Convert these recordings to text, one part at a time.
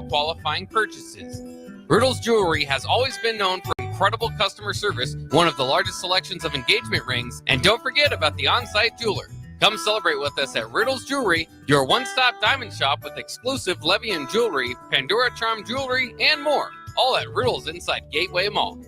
qualifying purchases. Riddle's Jewelry has always been known for incredible customer service, one of the largest selections of engagement rings, and don't forget about the on-site jeweler. Come celebrate with us at Riddle's Jewelry, your one-stop diamond shop with exclusive Levian jewelry, Pandora Charm jewelry, and more. All at Riddle's inside Gateway Mall.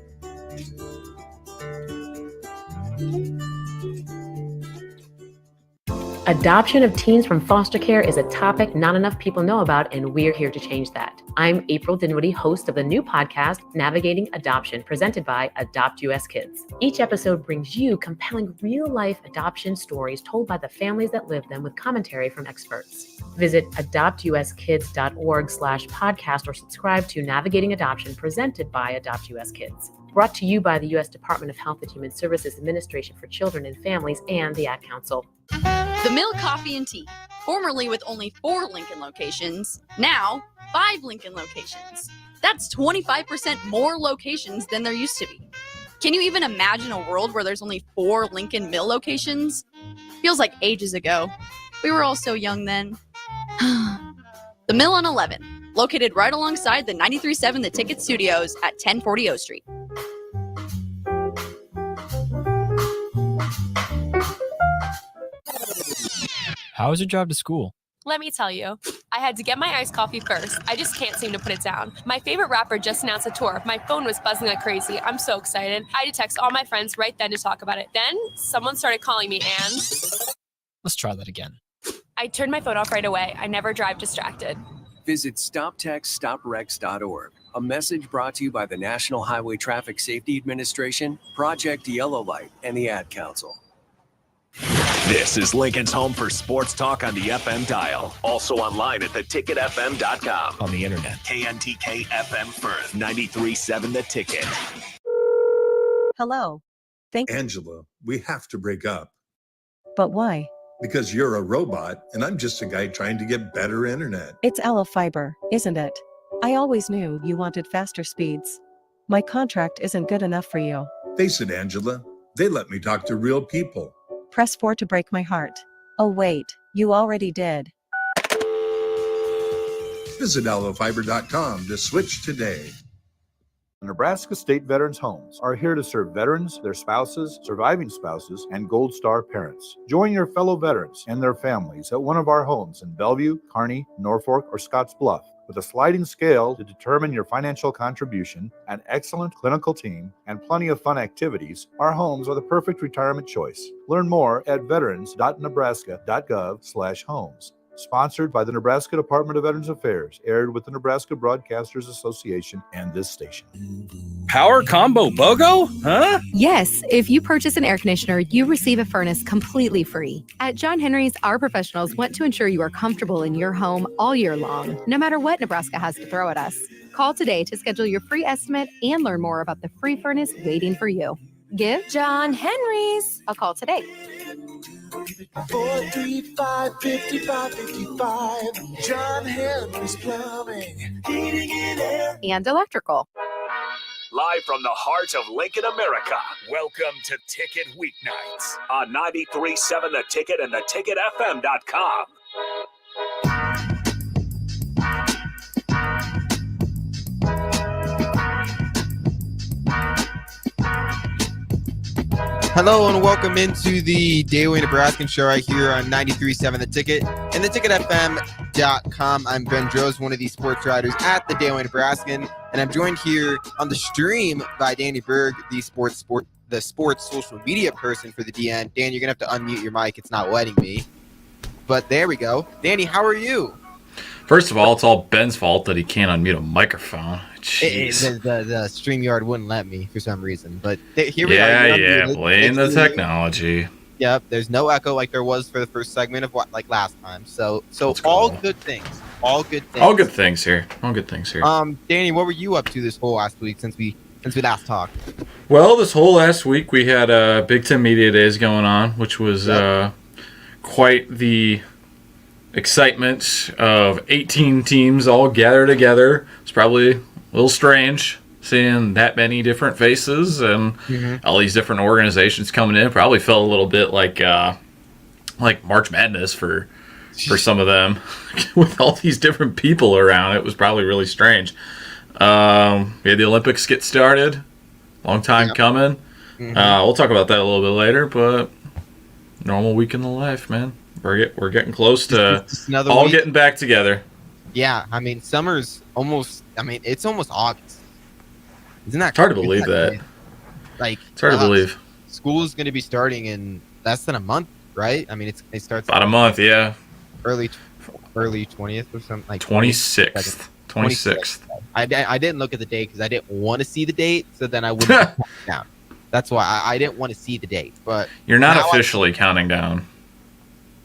Adoption of teens from foster care is a topic not enough people know about, and we're here to change that. I'm April Dinwiddie, host of the new podcast, Navigating Adoption, presented by Adopt US Kids. Each episode brings you compelling real-life adoption stories told by the families that live them with commentary from experts. Visit adoptuskids.org/podcast or subscribe to Navigating Adoption, presented by Adopt US Kids. Brought to you by the U.S. Department of Health and Human Services Administration for Children and Families and the Ad Council. The Mill Coffee and Tea, formerly with only 4 Lincoln locations, now 5 Lincoln locations. That's 25% more locations than there used to be. Can you even imagine a world where there's only 4 Lincoln Mill locations? Feels like ages ago. We were all so young then. The Mill on 11, located right alongside the 93.7 The Ticket Studios at 1040 O Street. How was your drive to school? Let me tell you, I had to get my iced coffee first. I just can't seem to put it down. My favorite rapper just announced a tour. My phone was buzzing like crazy. I'm so excited. I had to text all my friends right then to talk about it. Then someone started calling me and... Let's try that again. I turned my phone off right away. I never drive distracted. Visit StopTextStopWrecks.org. A message brought to you by the National Highway Traffic Safety Administration, Project Yellow Light, and the Ad Council. This is Lincoln's home for sports talk on the FM dial. Also online at theticketfm.com. On the internet. KNTK FM Firth, 93.7 The Ticket. Hello. Angela, we have to break up. But why? Because you're a robot and I'm just a guy trying to get better internet. It's Ella Fiber, isn't it? I always knew you wanted faster speeds. My contract isn't good enough for you. Face it, Angela. They let me talk to real people. Press 4 to break my heart. Oh wait, you already did. Visit allofiber.com to switch today. Nebraska State Veterans Homes are here to serve veterans, their spouses, surviving spouses, and Gold Star parents. Join your fellow veterans and their families at one of our homes in Bellevue, Kearney, Norfolk, or Scottsbluff. With a sliding scale to determine your financial contribution, an excellent clinical team, and plenty of fun activities, our homes are the perfect retirement choice. Learn more at veterans.nebraska.gov/homes. Sponsored by the Nebraska Department of Veterans Affairs, aired with the Nebraska Broadcasters Association and this station. Power combo BOGO? Huh? Yes, if you purchase an air conditioner, you receive a furnace completely free. At John Henry's, our professionals want to ensure you are comfortable in your home all year long, no matter what Nebraska has to throw at us. Call today to schedule your free estimate and learn more about the free furnace waiting for you. Give John Henry's a call today. 435-5555. John Henry's Plumbing, Heating and Air, and Electrical. Live from the heart of Lincoln, America, welcome to Ticket Weeknights on 93.7 The Ticket and theticketfm.com. Hello and welcome into the Daily Nebraskan show right here on 93.7 The Ticket and theticketfm.com. I'm Ben Droz, one of the sports writers at the Daily Nebraskan, and I'm joined here on the stream by Danny Berg, the sports social media person for the DN. Dan, you're going to have to unmute your mic. It's not letting me. But there we go. Danny, how are you? First of all, it's all Ben's fault that he can't unmute a microphone. Jeez. The StreamYard wouldn't let me for some reason. But here we are. Yeah, blame the technology. Yep, there's no echo like there was for the first segment of last time. So That's all cool. good things. All good things. All good things here. Danny, what were you up to this whole last week since we last talked? Well, this whole last week we had Big Ten Media Days going on, which was quite the excitement of 18 teams all gathered together. It's probably a little strange seeing that many different faces and all these different organizations coming in. Probably felt a little bit like March Madness for for some of them with all these different people around. It was probably really strange. We had the Olympics get started. Long time coming. Mhm. We'll talk about that a little bit later, but normal week in the life, man. We're getting close to Just another all week. getting back together. Yeah, I mean, summer's almost. I mean, it's almost August. Isn't that? It's hard to isn't believe that. crazy? Like, It's hard to believe. School is going to be starting in less than a month, right? I mean, it starts About a month, yeah. early 20th or something like 26th. 26th. I didn't look at the date because I didn't want to see the date, so then I wouldn't count down. That's why I didn't want to see the date. But You're not now officially counting down.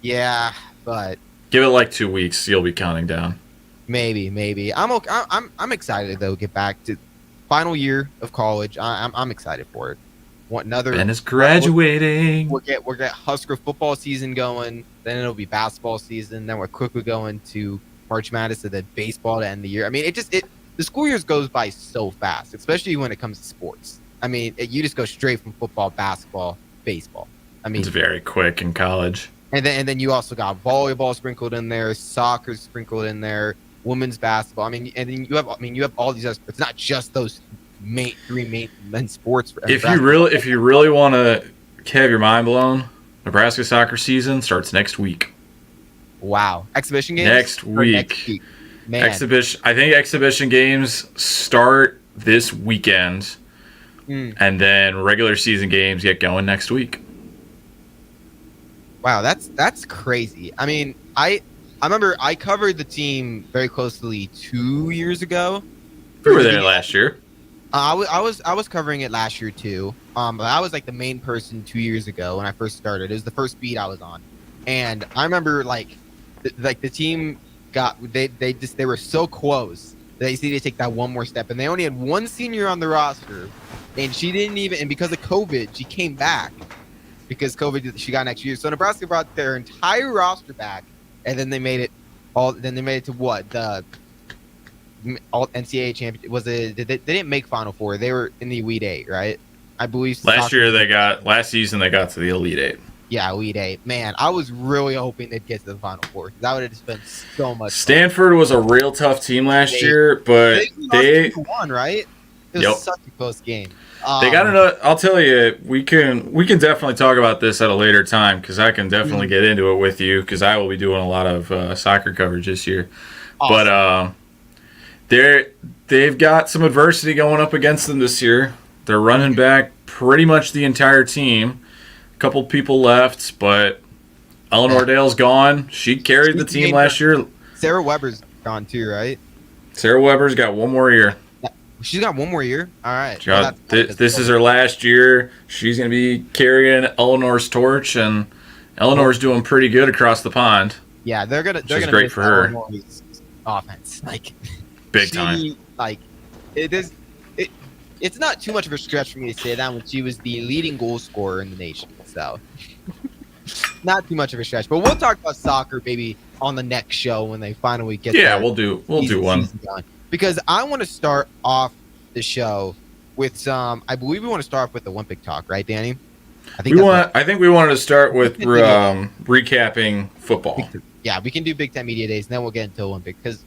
yeah, but Give it like 2 weeks, you'll be counting down. maybe I'm okay. I'm excited though. Get back to final year of college. I'm excited for it. Want another? Ben is graduating. We'll get Husker football season going. Then it'll be basketball season. Then we're quickly going to March Madness and then baseball to end the year. I mean, the school years goes by so fast, especially when it comes to sports. I mean, you just go straight from football, basketball, baseball. I mean, It's very quick in college. and then you also got volleyball sprinkled in there, soccer sprinkled in there, women's basketball. I mean, and then you have all these other sports. It's not just those three main men's sports. If you really want to have your mind blown, Nebraska soccer season starts next week. Wow, exhibition games Next Or week. Man. I think exhibition games start this weekend, and then regular season games get going next week. Wow, that's crazy. I mean, I remember I covered the team very closely 2 years ago. We were there last year. I was covering it last year too. But I was like the main person 2 years ago when I first started. It was the first beat I was on, and I remember like the team they were so close. They just needed to take that one more step, and they only had one senior on the roster, and she didn't even. And because of COVID, she came back. Because COVID, she got next year. So Nebraska brought their entire roster back, and then they made it all. Then they made it to what the all NCAA champion was it? They didn't make Final Four. They were in the Elite Eight, right? I believe. Last season they got to the Elite Eight. Yeah, Elite Eight. Man, I was really hoping they'd get to the Final Four. That would have just been so much. Stanford was a real tough team last year, but they won, right? It was such a close game. They got another. I'll tell you, we can definitely talk about this at a later time because I can definitely get into it with you because I will be doing a lot of soccer coverage this year. Awesome. But they've got some adversity going up against them this year. They're running back pretty much the entire team. A couple people left, but Eleanor Dale's gone. She carried the team last year. Sarah Weber's gone too, right? Sarah Weber's got one more year. She's got one more year. All right. This is her last year. She's going to be carrying Eleanor's torch, and Eleanor's doing pretty good across the pond. Yeah, they're gonna great miss for her. Illinois' offense, like Big time. Like it is. It's not too much of a stretch for me to say that when she was the leading goal scorer in the nation. So not too much of a stretch. But we'll talk about soccer maybe on the next show when they finally get. Yeah, we'll do one. Done. Because I want to start off the show with some. I believe we want to start off with Olympic talk, right, Danny? I think we wanted to start with recapping football. Yeah, we can do Big Ten Media Days, and then we'll get into Olympic because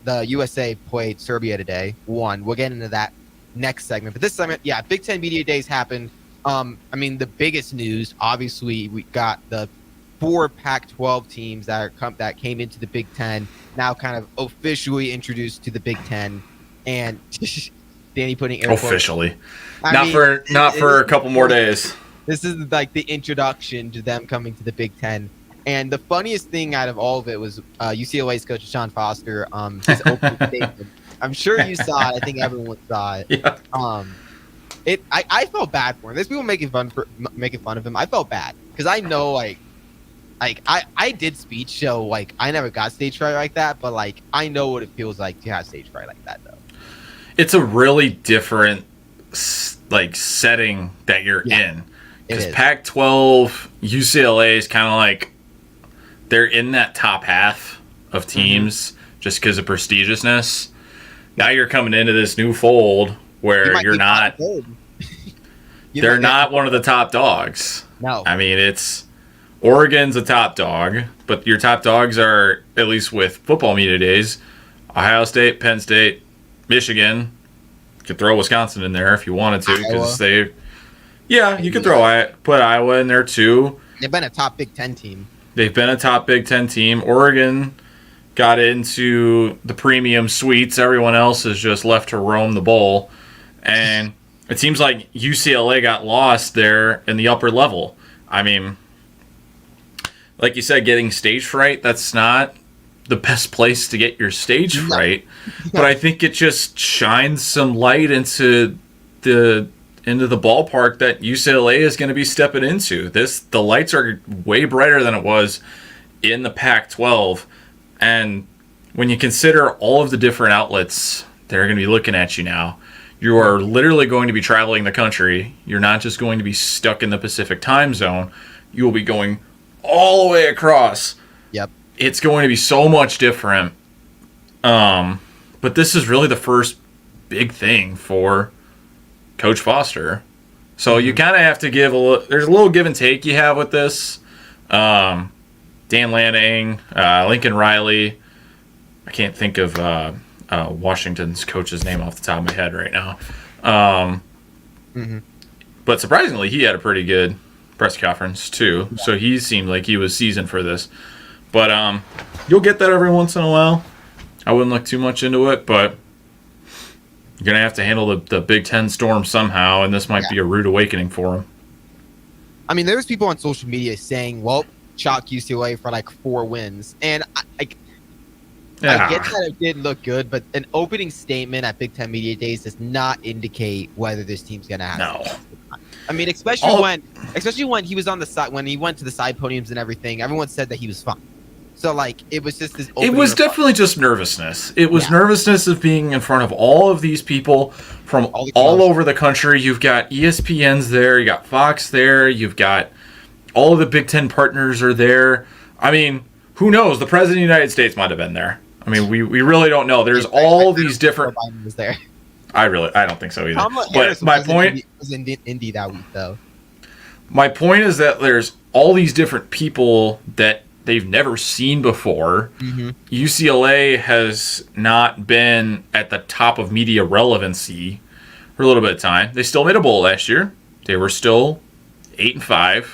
the USA played Serbia today. We'll get into that next segment. But this segment, yeah, Big Ten Media Days happened. I mean, the biggest news, obviously, we got the 4 Pac-12 teams that came into the Big Ten, now kind of officially introduced to the Big Ten, and Danny putting air quotes. Officially, not for a couple more days. This is like the introduction to them coming to the Big Ten. And the funniest thing out of all of it was UCLA's coach Sean Foster. His opening statement. I'm sure you saw it. I think everyone saw it. Yeah. I felt bad for him. There's people making fun of him. I felt bad because I know like I did speech, so like I never got stage fright like that, but like I know what it feels like to have stage fright like that though. It's a really different like setting that you're in because Pac-12 UCLA is kind of like they're in that top half of teams just because of prestigiousness. Now you're coming into this new fold where you're not. They're not one of the top dogs. No, I mean it's Oregon's a top dog, but your top dogs are, at least with football media days, Ohio State, Penn State, Michigan. You could throw Wisconsin in there if you wanted to, because you could put Iowa in there too. They've been a top Big Ten team. They've been a top Big Ten team. Oregon got into the premium suites. Everyone else is just left to roam the bowl. And it seems like UCLA got lost there in the upper level. I mean, like you said, getting stage fright, that's not the best place to get your stage fright. But I think it just shines some light into the ballpark that UCLA is going to be stepping into. The lights are way brighter than it was in the Pac-12. And when you consider all of the different outlets that are going to be looking at you now, you are literally going to be traveling the country. You're not just going to be stuck in the Pacific time zone. You will be going all the way across. Yep. It's going to be so much different. But this is really the first big thing for Coach Foster. So you kind of have to there's a little give and take you have with this. Dan Lanning, Lincoln Riley. I can't think of Washington's coach's name off the top of my head right now. But surprisingly, he had a pretty good press conference too. Yeah. So he seemed like he was seasoned for this. But you'll get that every once in a while. I wouldn't look too much into it, but you're going to have to handle the Big Ten storm somehow, and this might be a rude awakening for him. I mean, there's people on social media saying, well, chalk UCLA for like 4 wins. And I get that it did look good, but an opening statement at Big Ten Media Days does not indicate whether this team's going to have success. I mean, especially when he was on the side, when he went to the side podiums and everything, everyone said that he was fine. So, like, it was just this opening. It was definitely just nervousness. It was nervousness of being in front of all of these people from all over the country. You've got ESPN's there. You got Fox there. You've got all of the Big Ten partners are there. I mean, who knows? The President of the United States might have been there. I mean, we really don't know. There's all these different. Biden was there. I don't think so either. But my point was in Indy that week, though. My point is that there's all these different people that they've never seen before. UCLA has not been at the top of media relevancy for a little bit of time. They still made a bowl last year. They were still 8-5,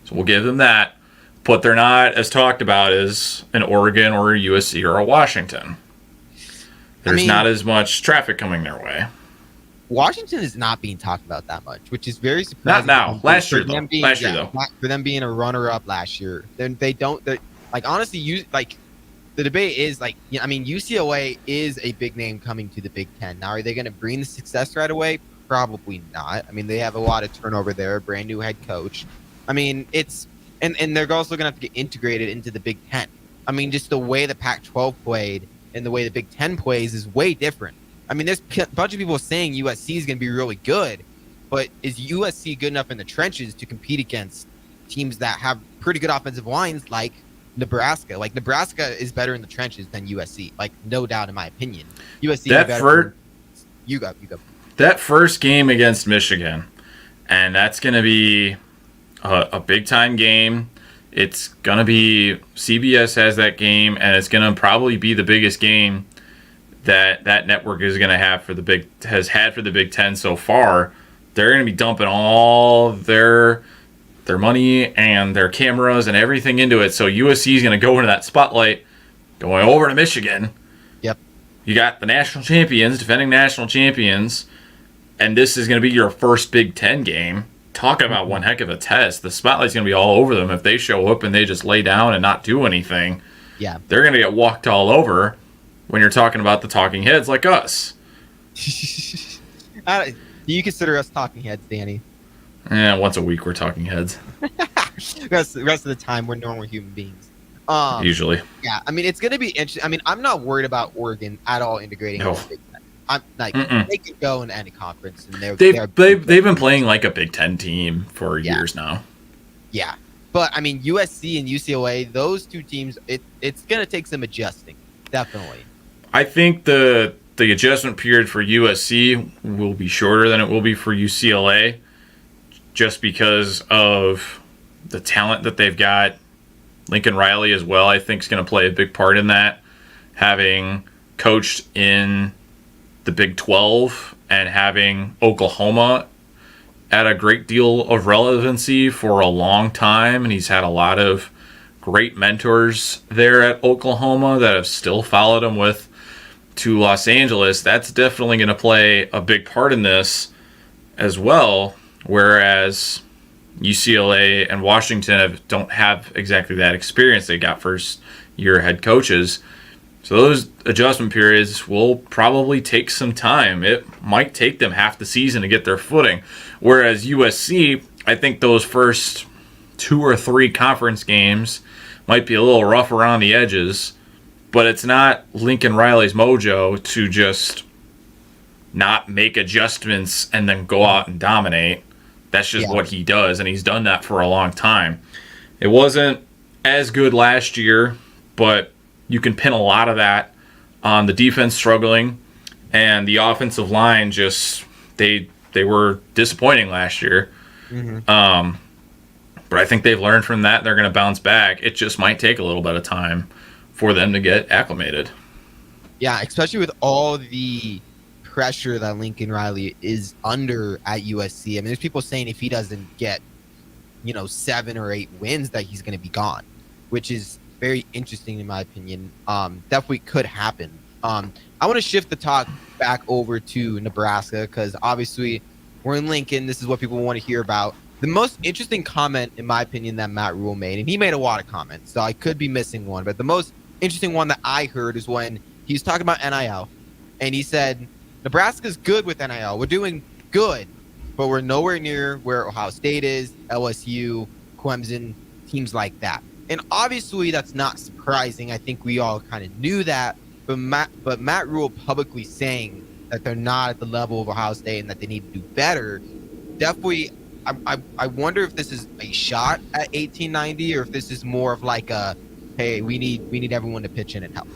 so we'll give them that. But they're not as talked about as an Oregon or a USC or a Washington. There's not as much traffic coming their way. Washington is not being talked about that much, which is very surprising. Not now. Last year, though. For them being a runner-up last year. Then they don't. Like, honestly, the debate is, like, I mean, UCLA is a big name coming to the Big Ten. Now, are they going to bring the success right away? Probably not. I mean, they have a lot of turnover there, a brand new head coach. I mean, it's and they're also going to have to get integrated into the Big Ten. I mean, just the way the Pac-12 played and the way the Big Ten plays is way different. I mean, there's a bunch of people saying USC is going to be really good, but is USC good enough in the trenches to compete against teams that have pretty good offensive lines like Nebraska? Like, Nebraska is better in the trenches than USC, like, no doubt in my opinion. USC you go. That first game against Michigan, and that's going to be a big-time game. It's going to be – CBS has that game, and it's going to probably be the biggest game that network is going to have for the Big Ten so far. They're going to be dumping all their money and their cameras and everything into it. So USC is going to go into that spotlight going over to Michigan. Yep. You got the national champions, defending national champions, and this is going to be your first Big Ten game. Talk about one heck of a test. The spotlight's going to be all over them. If they show up and they just lay down and not do anything, they're going to get walked all over when you're talking about the talking heads like us. Do you consider us talking heads, Danny? Once a week we're talking heads. The rest of the time we're normal human beings. Usually. Yeah, I mean, it's going to be interesting. I mean, I'm not worried about Oregon at all integrating into the Big Ten. I'm like, they could go in any conference, and they've been playing like a Big Ten team for years now. Yeah, but I mean, USC and UCLA, those two teams, it's going to take some adjusting, definitely. I think the adjustment period for USC will be shorter than it will be for UCLA, just because of the talent that they've got. Lincoln Riley as well, I think, is going to play a big part in that. Having coached in the Big 12 and having Oklahoma at a great deal of relevancy for a long time, and he's had a lot of great mentors there at Oklahoma that have still followed him with to Los Angeles. That's definitely going to play a big part in this as well, whereas UCLA and Washington don't have exactly that experience. They got first-year head coaches. So those adjustment periods will probably take some time. It might take them half the season to get their footing. Whereas USC, I think those first 2 or 3 conference games might be a little rough around the edges, but it's not Lincoln Riley's mojo to just not make adjustments and then go out and dominate. That's just what he does, and he's done that for a long time. It wasn't as good last year, but you can pin a lot of that on the defense struggling and the offensive line just they were disappointing last year. But I think they've learned from that. They're going to bounce back. It just might take a little bit of time for them to get acclimated. Yeah, especially with all the pressure that Lincoln Riley is under at USC. I mean, there's people saying if he doesn't get, 7 or 8 wins that he's going to be gone, which is very interesting in my opinion. Definitely could happen. I want to shift the talk back over to Nebraska because obviously we're in Lincoln. This is what people want to hear about. The most interesting comment, in my opinion, that Matt Rule made, and he made a lot of comments, so I could be missing one, but the most interesting one that I heard is when he was talking about NIL, and he said, Nebraska's good with NIL. We're doing good, but we're nowhere near where Ohio State is, LSU, Clemson, teams like that. And obviously that's not surprising. I think we all kind of knew that, but Matt Rule publicly saying that they're not at the level of Ohio State and that they need to do better, definitely I wonder if this is a shot at 1890 or if this is more of like a, hey, we need everyone to pitch in and help.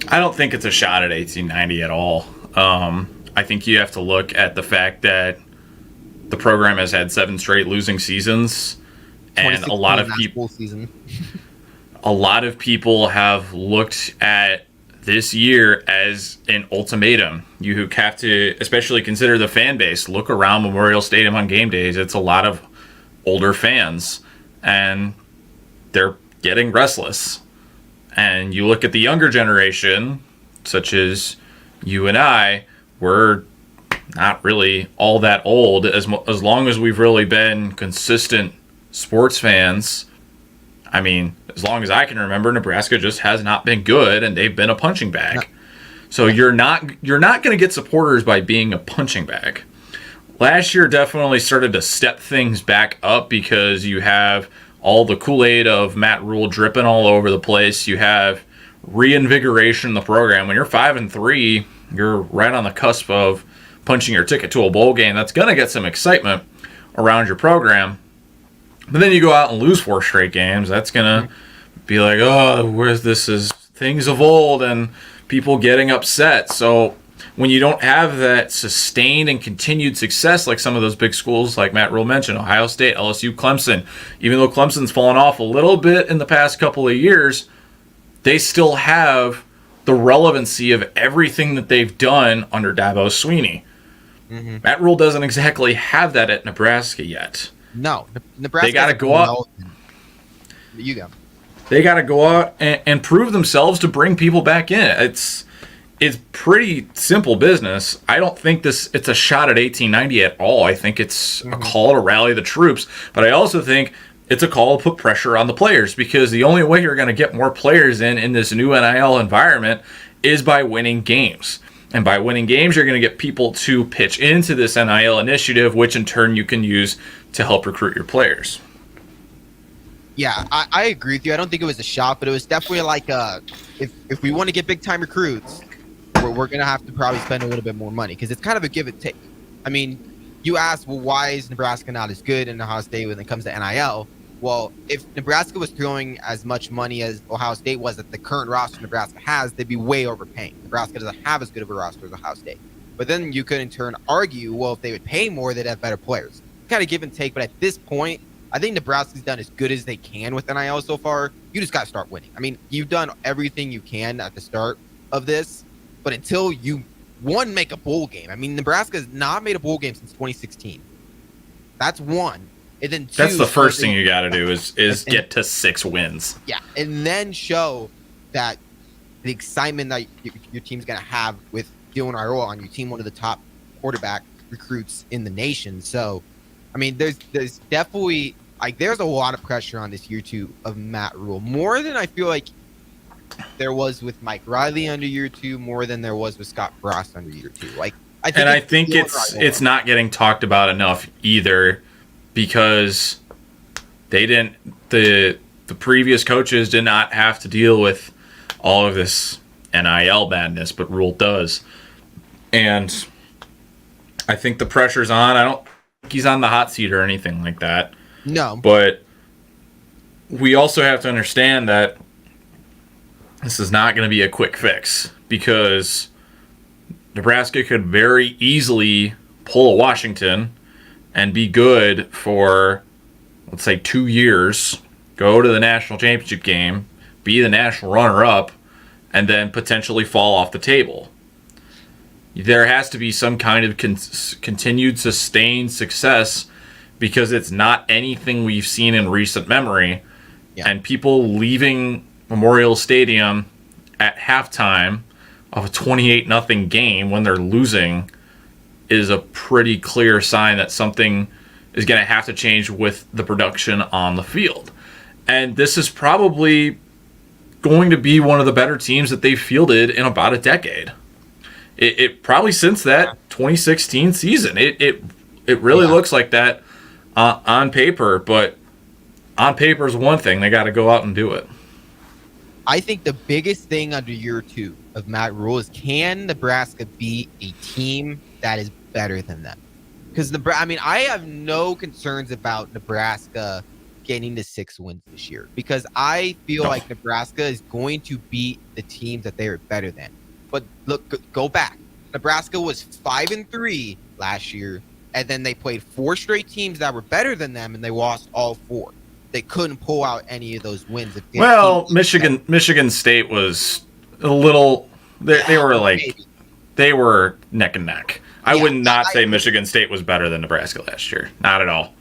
I don't think it's a shot at 1890 at all. I think you have to look at the fact that the program has had 7 straight losing seasons, and a lot of people have looked at this year as an ultimatum. You have to especially consider the fan base. Look around Memorial Stadium on game days. It's a lot of older fans, and they're getting restless. And you look at the younger generation, such as you and I, we're not really all that old. As long as we've really been consistent sports fans, I mean, as long as I can remember, Nebraska just has not been good, and they've been a punching bag. No. So you're not going to get supporters by being a punching bag. Last year definitely started to step things back up because you have all the Kool-Aid of Matt Rule dripping all over the place. You have reinvigoration in the program. When you're 5-3, you're right on the cusp of punching your ticket to a bowl game. That's going to get some excitement around your program. But then you go out and lose 4 straight games. That's going to be like, oh, where's this is things of old and people getting upset. So when you don't have that sustained and continued success like some of those big schools like Matt Rule mentioned, Ohio State, LSU, Clemson, even though Clemson's fallen off a little bit in the past couple of years, they still have the relevancy of everything that they've done under Dabo Swinney. Mm-hmm. Matt Rule doesn't exactly have that at Nebraska yet. No, Nebraska. They got to go out. You go. They got to go out and prove themselves to bring people back in. It's pretty simple business. I don't think it's a shot at 1890 at all. I think it's a call to rally the troops, but I also think it's a call to put pressure on the players because the only way you're going to get more players in this new NIL environment is by winning games. And by winning games, you're going to get people to pitch into this NIL initiative, which in turn you can use to help recruit your players. Yeah, I agree with you. I don't think it was a shot, but it was definitely like if we want to get big-time recruits, we're going to have to probably spend a little bit more money because it's kind of a give and take. I mean, you ask, well, why is Nebraska not as good in Ohio State when it comes to NIL? Well, if Nebraska was throwing as much money as Ohio State was at the current roster Nebraska has, they'd be way overpaying. Nebraska doesn't have as good of a roster as Ohio State. But then you could in turn argue, well, if they would pay more, they'd have better players. Kind of give and take, but at this point, I think Nebraska's done as good as they can with NIL so far. You just got to start winning. I mean, you've done everything you can at the start of this, but until you, one, make a bowl game. I mean, Nebraska has not made a bowl game since 2016. That's one. And then two, that's the first thing you got to do is get to 6 wins. Yeah, and then show that the excitement that your team's going to have with Dylan Iowa on your team, one of the top quarterback recruits in the nation. So, I mean, there's definitely there's a lot of pressure on this year 2 of Matt Rule, more than I feel like there was with Mike Riley under year 2, more than there was with Scott Frost under year 2. I think it's not getting talked about enough either, because the previous coaches did not have to deal with all of this NIL madness, but Rule does. And I think the pressure's on. I don't think he's on the hot seat or anything like that. No. But we also have to understand that this is not going to be a quick fix, because Nebraska could very easily pull a Washington and be good for, let's say, 2 years, go to the national championship game, be the national runner-up, and then potentially fall off the table. There has to be some kind of continued sustained success, because it's not anything we've seen in recent memory. Yeah. And people leaving Memorial Stadium at halftime of a 28-0 game when they're losing is a pretty clear sign that something is going to have to change with the production on the field. And this is probably going to be one of the better teams that they've fielded in about a decade. It probably since that 2016 season. It really looks like that on paper, but on paper is one thing. They got to go out and do it. I think the biggest thing under year 2 of Matt Rule is, can Nebraska be a team that is better than them? Because I have no concerns about Nebraska getting to 6 wins this year, because I feel like Nebraska is going to beat the teams that they are better than. But look, go back. Nebraska was 5-3 last year, and then they played 4 straight teams that were better than them, and they lost all 4. They couldn't pull out any of those wins. Well, Michigan State was a little. They were neck and neck. I would not say Michigan State was better than Nebraska last year. Not at all.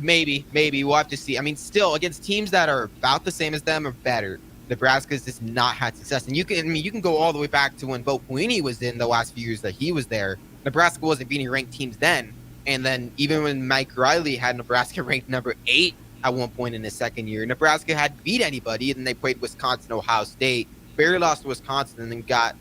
Maybe we'll have to see. I mean, still, against teams that are about the same as them or better, Nebraska's just not had success. And you can go all the way back to when Bo Pelini was in the last few years that he was there. Nebraska wasn't beating ranked teams then. And then even when Mike Riley had Nebraska ranked number 8 at one point in his second year, Nebraska hadn't beat anybody, and then they played Wisconsin, Ohio State. Barely lost to Wisconsin and then got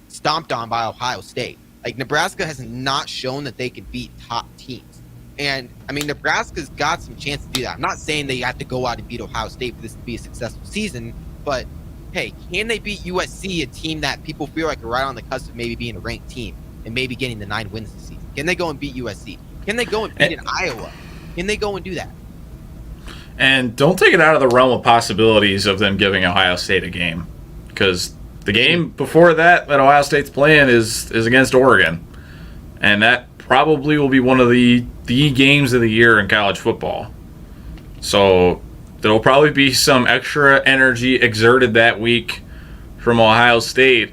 stomped on by Ohio State. Nebraska has not shown that they can beat top teams. And, I mean, Nebraska's got some chance to do that. I'm not saying they have to go out and beat Ohio State for this to be a successful season, but, hey, can they beat USC, a team that people feel like are right on the cusp of maybe being a ranked team and maybe getting the 9 wins this season? Can they go and beat USC? Can they go and beat an Iowa? Can they go and do that? And don't take it out of the realm of possibilities of them giving Ohio State a game, because the game before that Ohio State's playing is against Oregon, and that probably will be one of the games of the year in college football. So there'll probably be some extra energy exerted that week from Ohio State,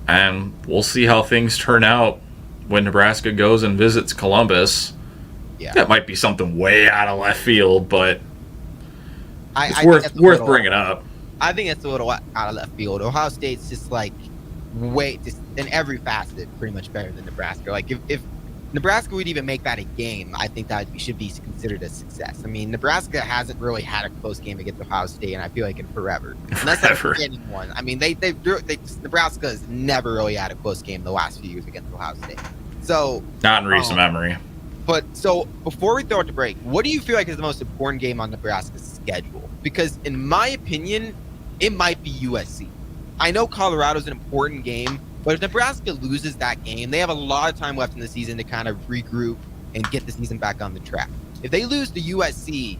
and we'll see how things turn out when Nebraska goes and visits Columbus. Yeah. That might be something way out of left field, but it's worth bringing up. I think it's a little out of left field. Ohio State's just just in every facet pretty much better than Nebraska. If Nebraska would even make that a game, I think that should be considered a success. I mean, Nebraska hasn't really had a close game against Ohio State, and I feel like in forever. Unless they're getting one. I mean, Nebraska has never really had a close game the last few years against Ohio State. So not in recent memory. But so before we throw it to break, what do you feel like is the most important game on Nebraska's schedule? Because in my opinion, it might be USC. I know Colorado's an important game, but if Nebraska loses that game, they have a lot of time left in the season to kind of regroup and get the season back on the track. If they lose to USC,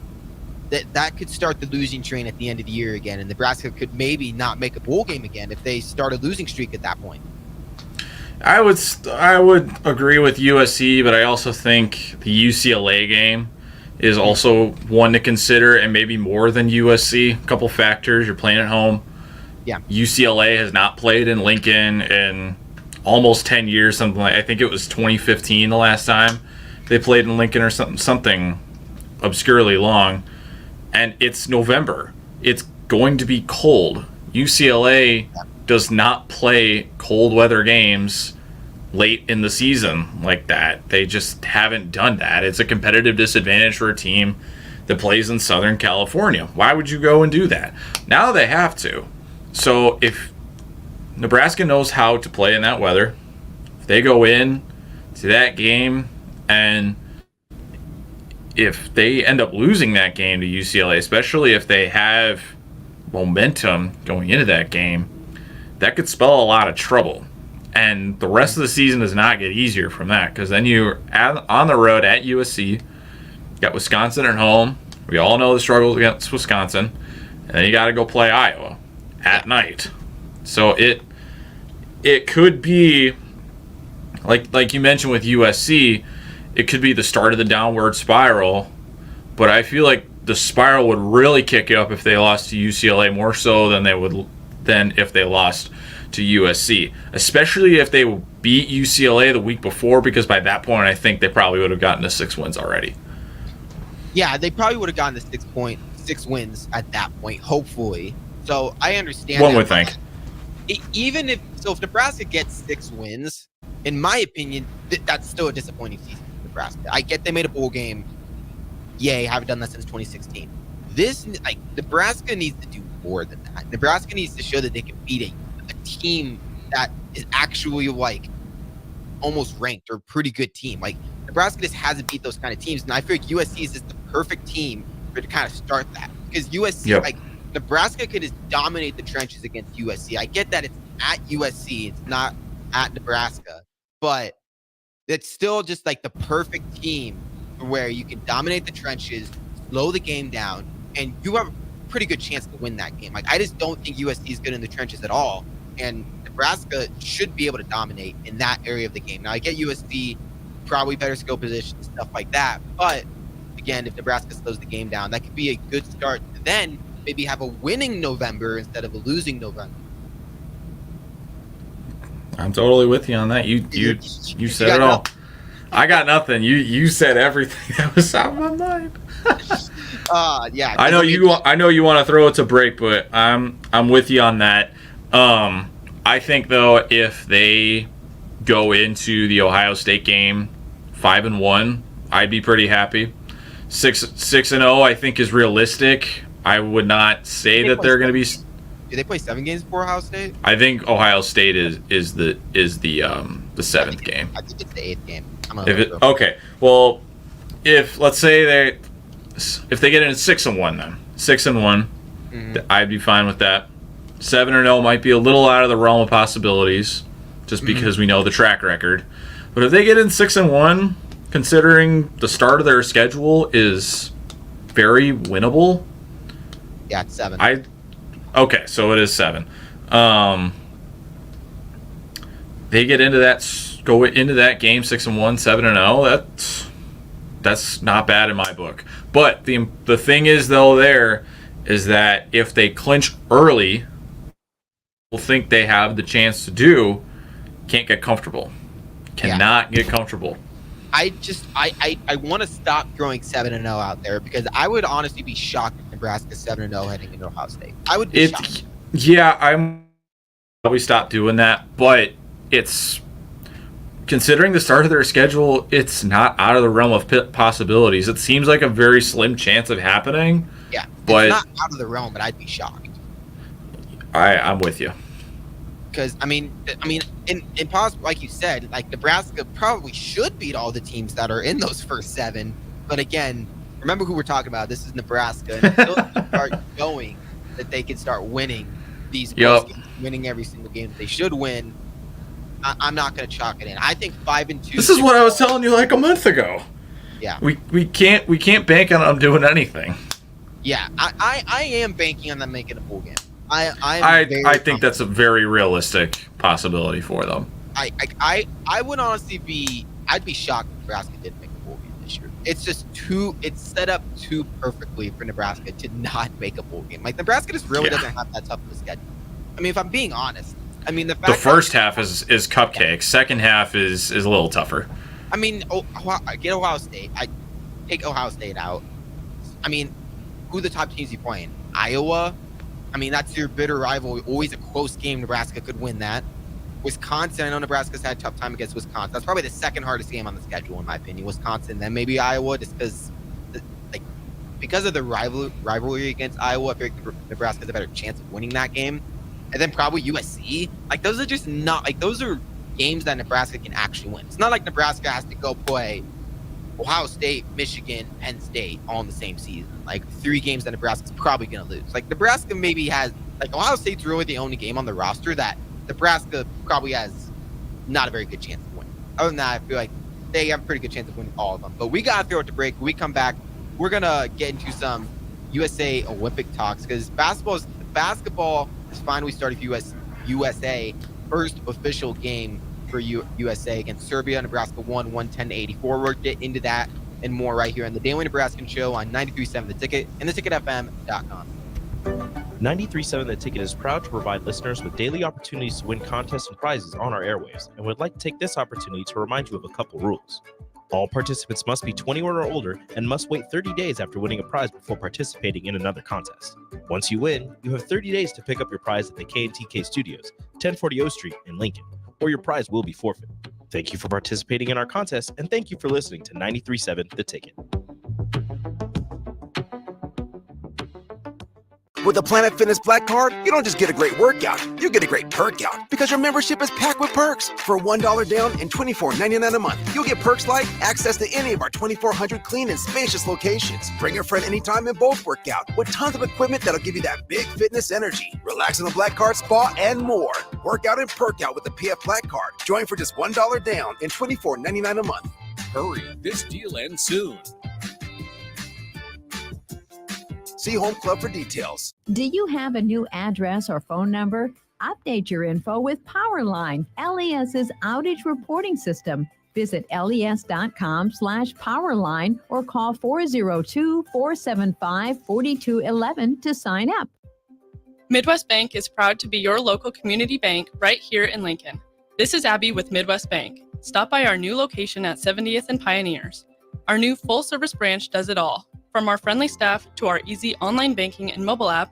that could start the losing train at the end of the year again, and Nebraska could maybe not make a bowl game again if they start a losing streak at that point. I would agree with USC, but I also think the UCLA game is also one to consider, and maybe more than USC. A couple factors. You're playing at home. Yeah. UCLA has not played in Lincoln in almost 10 years, something like, I think it was 2015 the last time they played in Lincoln or something obscurely long. And it's November. It's going to be cold. UCLA does not play cold weather games late in the season like that. They just haven't done that. It's a competitive disadvantage for a team that plays in Southern California. Why would you go and do that? Now they have to. So if Nebraska knows how to play in that weather, if they go in to that game, and if they end up losing that game to UCLA, especially if they have momentum going into that game, that could spell a lot of trouble. And the rest of the season does not get easier from that, because then you're on the road at USC, got Wisconsin at home. We all know the struggles against Wisconsin. And then you got to go play Iowa at night. So it could be, like you mentioned with USC, it could be the start of the downward spiral. But I feel like the spiral would really kick up if they lost to UCLA, more so than if they lost to USC, especially if they beat UCLA the week before, because by that point I think they probably would have gotten to 6 wins already. Yeah, they probably would have gotten to 6 wins at that point, hopefully. So I understand. One would think. Even if Nebraska gets 6 wins, in my opinion, that's still a disappointing season for Nebraska. I get they made a bowl game. Yay, haven't done that since 2016. Nebraska needs to do more than that. Nebraska needs to show that they can beat a team that is actually almost ranked or pretty good team. Nebraska just hasn't beat those kind of teams, and I feel like USC is just the perfect team to kind of start that, because USC, Nebraska could just dominate the trenches against USC. I get that it's at USC, it's not at Nebraska, but it's still just the perfect team where you can dominate the trenches, slow the game down, and you have a pretty good chance to win that game. I just don't think USC is good in the trenches at all, and Nebraska should be able to dominate in that area of the game. Now, I get USC probably better skill position, stuff like that, but again, if Nebraska slows the game down, that could be a good start to then maybe have a winning November instead of a losing November. I'm totally with you on that. You said it all. I got nothing. You said everything that was out of my mind. Yeah. I know you want to throw it to break, but I'm with you on that. I think though, if they go into the Ohio State game 5-1, I'd be pretty happy. 6-0, I think, is realistic. I would not say that they're going to be. Do they play 7 games for Ohio State? I think Ohio State is the 7th game. I think it's the 8th game. Okay, well, let's say if they get in at 6-1, then 6-1, I'd be fine with that. 7-0 might be a little out of the realm of possibilities, just because we know the track record. But if they get in 6-1, considering the start of their schedule is very winnable. Yeah, it's 7. Okay, so it is 7. They get into go into that game 6-1, 7-0. That's not bad in my book. But the thing is though, is that if they clinch early, we'll think they have the chance to can't get comfortable. Cannot get comfortable. I want to stop throwing 7-0 out there, because I would honestly be shocked if Nebraska 7-0 heading into Ohio State. I would be shocked. Yeah, I'm probably stop doing that, but it's considering the start of their schedule, it's not out of the realm of possibilities. It seems like a very slim chance of happening. Yeah, but it's not out of the realm, but I'd be shocked. I'm with you. Because in possible, like you said, Nebraska probably should beat all the teams that are in those first 7. But again, remember who we're talking about. This is Nebraska, and until they start going, that they can start winning these games, winning every single game that they should win. I'm not going to chalk it in. I think 5-2. This is what I was telling you a month ago. Yeah, we can't bank on them doing anything. Yeah, I am banking on them making a bowl game. I think that's a very realistic possibility for them. I would honestly I'd be shocked if Nebraska didn't make a bowl game. this year. It's set up too perfectly for Nebraska to not make a bowl game. Like, Nebraska just really doesn't have that tough of a schedule. I mean, if I'm being honest, I mean, the first half is cupcakes. Second half is a little tougher. I mean, I get Ohio State. I take Ohio State out. I mean, who are the top teams you playing? Iowa? I mean, that's your bitter rival. Always a close game. Nebraska could win that. Wisconsin, I know Nebraska's had a tough time against Wisconsin. That's probably the second hardest game on the schedule, in my opinion. Wisconsin, then maybe Iowa, just because of the rivalry against Iowa. I feel like Nebraska has a better chance of winning that game. And then probably USC. Like, those are just not, like, those are games that Nebraska can actually win. It's not like Nebraska has to go play Ohio State, Michigan, Penn State all in the same season. Like, 3 games that Nebraska's probably going to lose. Like, Nebraska maybe has, like, Ohio State's really the only game on the roster that Nebraska probably has not a very good chance of winning. Other than that, I feel like they have a pretty good chance of winning all of them. But we got to throw it to break. When we come back, we're going to get into some USA Olympic talks, because basketball is finally starting for USA. First official game for USA against Serbia. Nebraska won 110-84. We'll get into that and more right here on the Daily Nebraskan Show on 93.7 The Ticket and theticketfm.com. 93.7 The Ticket is proud to provide listeners with daily opportunities to win contests and prizes on our airwaves, and would like to take this opportunity to remind you of a couple rules. All participants must be 21 or older and must wait 30 days after winning a prize before participating in another contest. Once you win, you have 30 days to pick up your prize at the K&TK Studios, 1040 O Street in Lincoln, or your prize will be forfeit. Thank you for participating in our contest, and thank you for listening to 93.7 The Ticket. With the Planet Fitness Black Card, you don't just get a great workout, you get a great perk out, because your membership is packed with perks. For $1 down and $24.99 a month, you'll get perks like access to any of our 2,400 clean and spacious locations. Bring a friend anytime and both work out, with tons of equipment that'll give you that big fitness energy. Relax in the Black Card spa and more. Work out and perk out with the PF Black Card. Join for just $1 down and $24.99 a month. Hurry, this deal ends soon. See Home Club for details. Do you have a new address or phone number? Update your info with Powerline, LES's outage reporting system. Visit les.com/powerline or call 402-475-4211 to sign up. Midwest Bank is proud to be your local community bank right here in Lincoln. This is Abby with Midwest Bank. Stop by our new location at 70th and Pioneers. Our new full-service branch does it all. From our friendly staff to our easy online banking and mobile app,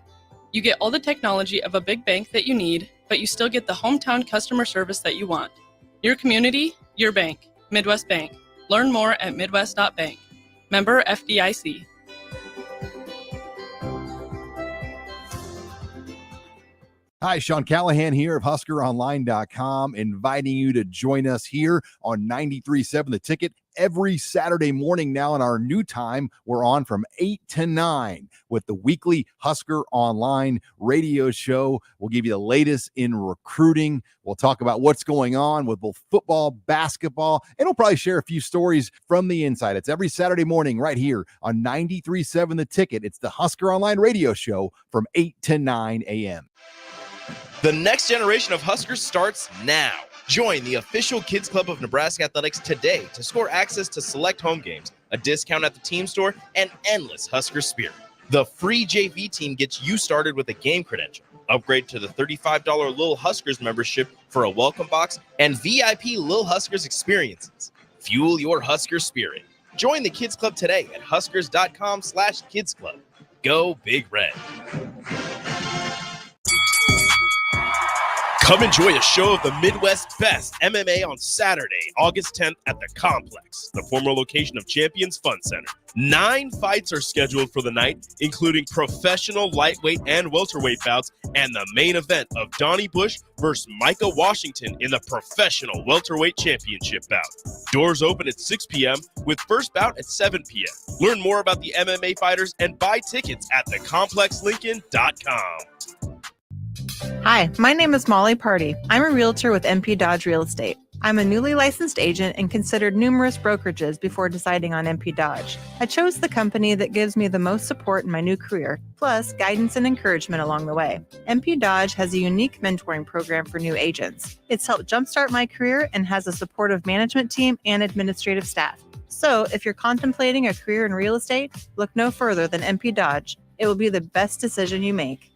you get all the technology of a big bank that you need, but you still get the hometown customer service that you want. Your community, your bank. Midwest Bank. Learn more at midwest.bank. Member FDIC. Hi, Sean Callahan here of HuskerOnline.com, inviting you to join us here on 93.7 The Ticket every Saturday morning now in our new time. We're on from 8 to 9 with the weekly Husker Online radio show. We'll give you the latest in recruiting. We'll talk about what's going on with both football, basketball, and we'll probably share a few stories from the inside. It's every Saturday morning right here on 93.7 The Ticket. It's the Husker Online radio show from 8 to 9 a.m. The next generation of Huskers starts now. Join the official Kids Club of Nebraska Athletics today to score access to select home games, a discount at the team store, and endless Husker spirit. The free JV team gets you started with a game credential. Upgrade to the $35 Lil Huskers membership for a welcome box and VIP Lil Huskers experiences. Fuel your Husker spirit. Join the Kids Club today at huskers.com/kidsclub. Go Big Red. Come enjoy a show of the Midwest's best MMA on Saturday, August 10th at the Complex, the former location of Champions Fun Center. 9 fights are scheduled for the night, including professional lightweight and welterweight bouts, and the main event of Donnie Bush versus Micah Washington in the professional welterweight championship bout. Doors open at 6 p.m. with first bout at 7 p.m. Learn more about the MMA fighters and buy tickets at thecomplexlincoln.com. Hi, my name is Molly Party. I'm a realtor with MP Dodge Real Estate. I'm a newly licensed agent and considered numerous brokerages before deciding on MP Dodge. I chose the company that gives me the most support in my new career, plus guidance and encouragement along the way. MP Dodge has a unique mentoring program for new agents. It's helped jumpstart my career and has a supportive management team and administrative staff. So, if you're contemplating a career in real estate, look no further than MP Dodge. It will be the best decision you make.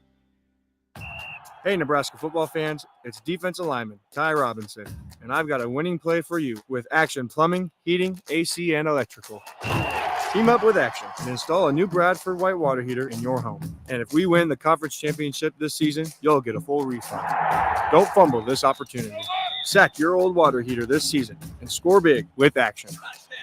Hey, Nebraska football fans, it's defensive lineman Ty Robinson, and I've got a winning play for you with Action Plumbing, Heating, AC, and Electrical. Team up with Action and install a new Bradford white water heater in your home. And if we win the conference championship this season, you'll get a full refund. Don't fumble this opportunity. Sack your old water heater this season and score big with Action.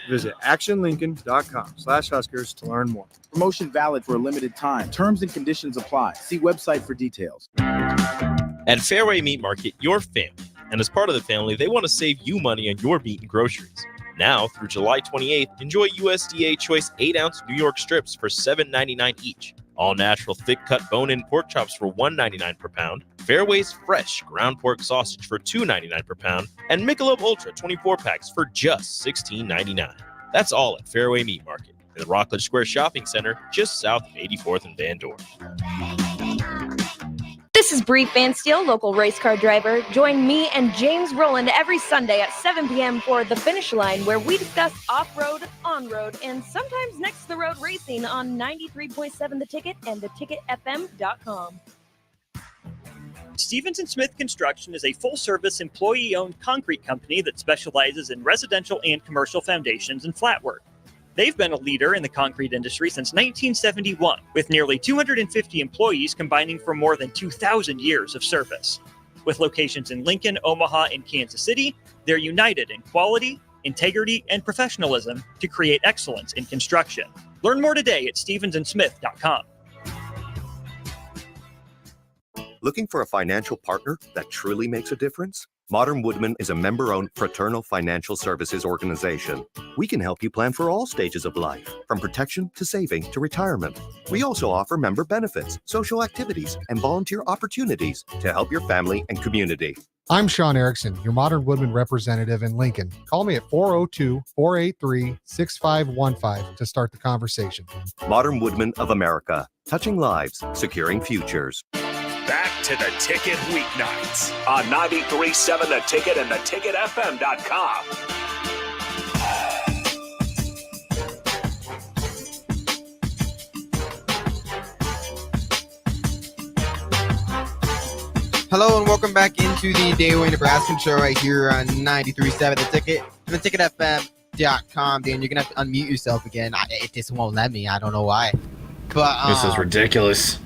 Visit actionlincoln.com/Huskers to learn more. Promotion valid for a limited time. Terms and conditions apply. See website for details. At Fairway Meat Market, your family. And as part of the family, they want to save you money on your meat and groceries. Now, through July 28th, enjoy USDA Choice 8-ounce New York strips for $7.99 each. All natural thick-cut bone-in pork chops for $1.99 per pound. Fairway's fresh ground pork sausage for $2.99 per pound. And Michelob Ultra 24 packs for just $16.99. That's all at Fairway Meat Market in the Rockledge Square Shopping Center, just south of 84th and Van Dorn. This is Bree Fansteel, local race car driver. Join me and James Rowland every Sunday at 7 p.m. for The Finish Line, where we discuss off-road, on-road, and sometimes next-to-the-road racing on 93.7 The Ticket and theticketfm.com. Stevens & Smith Construction is a full-service, employee-owned concrete company that specializes in residential and commercial foundations and flat work. They've been a leader in the concrete industry since 1971, with nearly 250 employees combining for more than 2,000 years of service. With locations in Lincoln, Omaha, and Kansas City, they're united in quality, integrity, and professionalism to create excellence in construction. Learn more today at stevensandsmith.com. Looking for a financial partner that truly makes a difference? Modern Woodman is a member-owned fraternal financial services organization. We can help you plan for all stages of life, from protection to saving to retirement. We also offer member benefits, social activities, and volunteer opportunities to help your family and community. I'm Sean Erickson, your Modern Woodman representative in Lincoln. Call me at 402-483-6515 to start the conversation. Modern Woodman of America, touching lives, securing futures. Back to the Ticket weeknights on 93.7 The Ticket and theticketfm.com. Hello and welcome back into the Daily Nebraskan show right here on 93.7 The Ticket and theticketfm.com. Dan, you're going to have to unmute yourself again. It just won't let me. I don't know why. But this is ridiculous.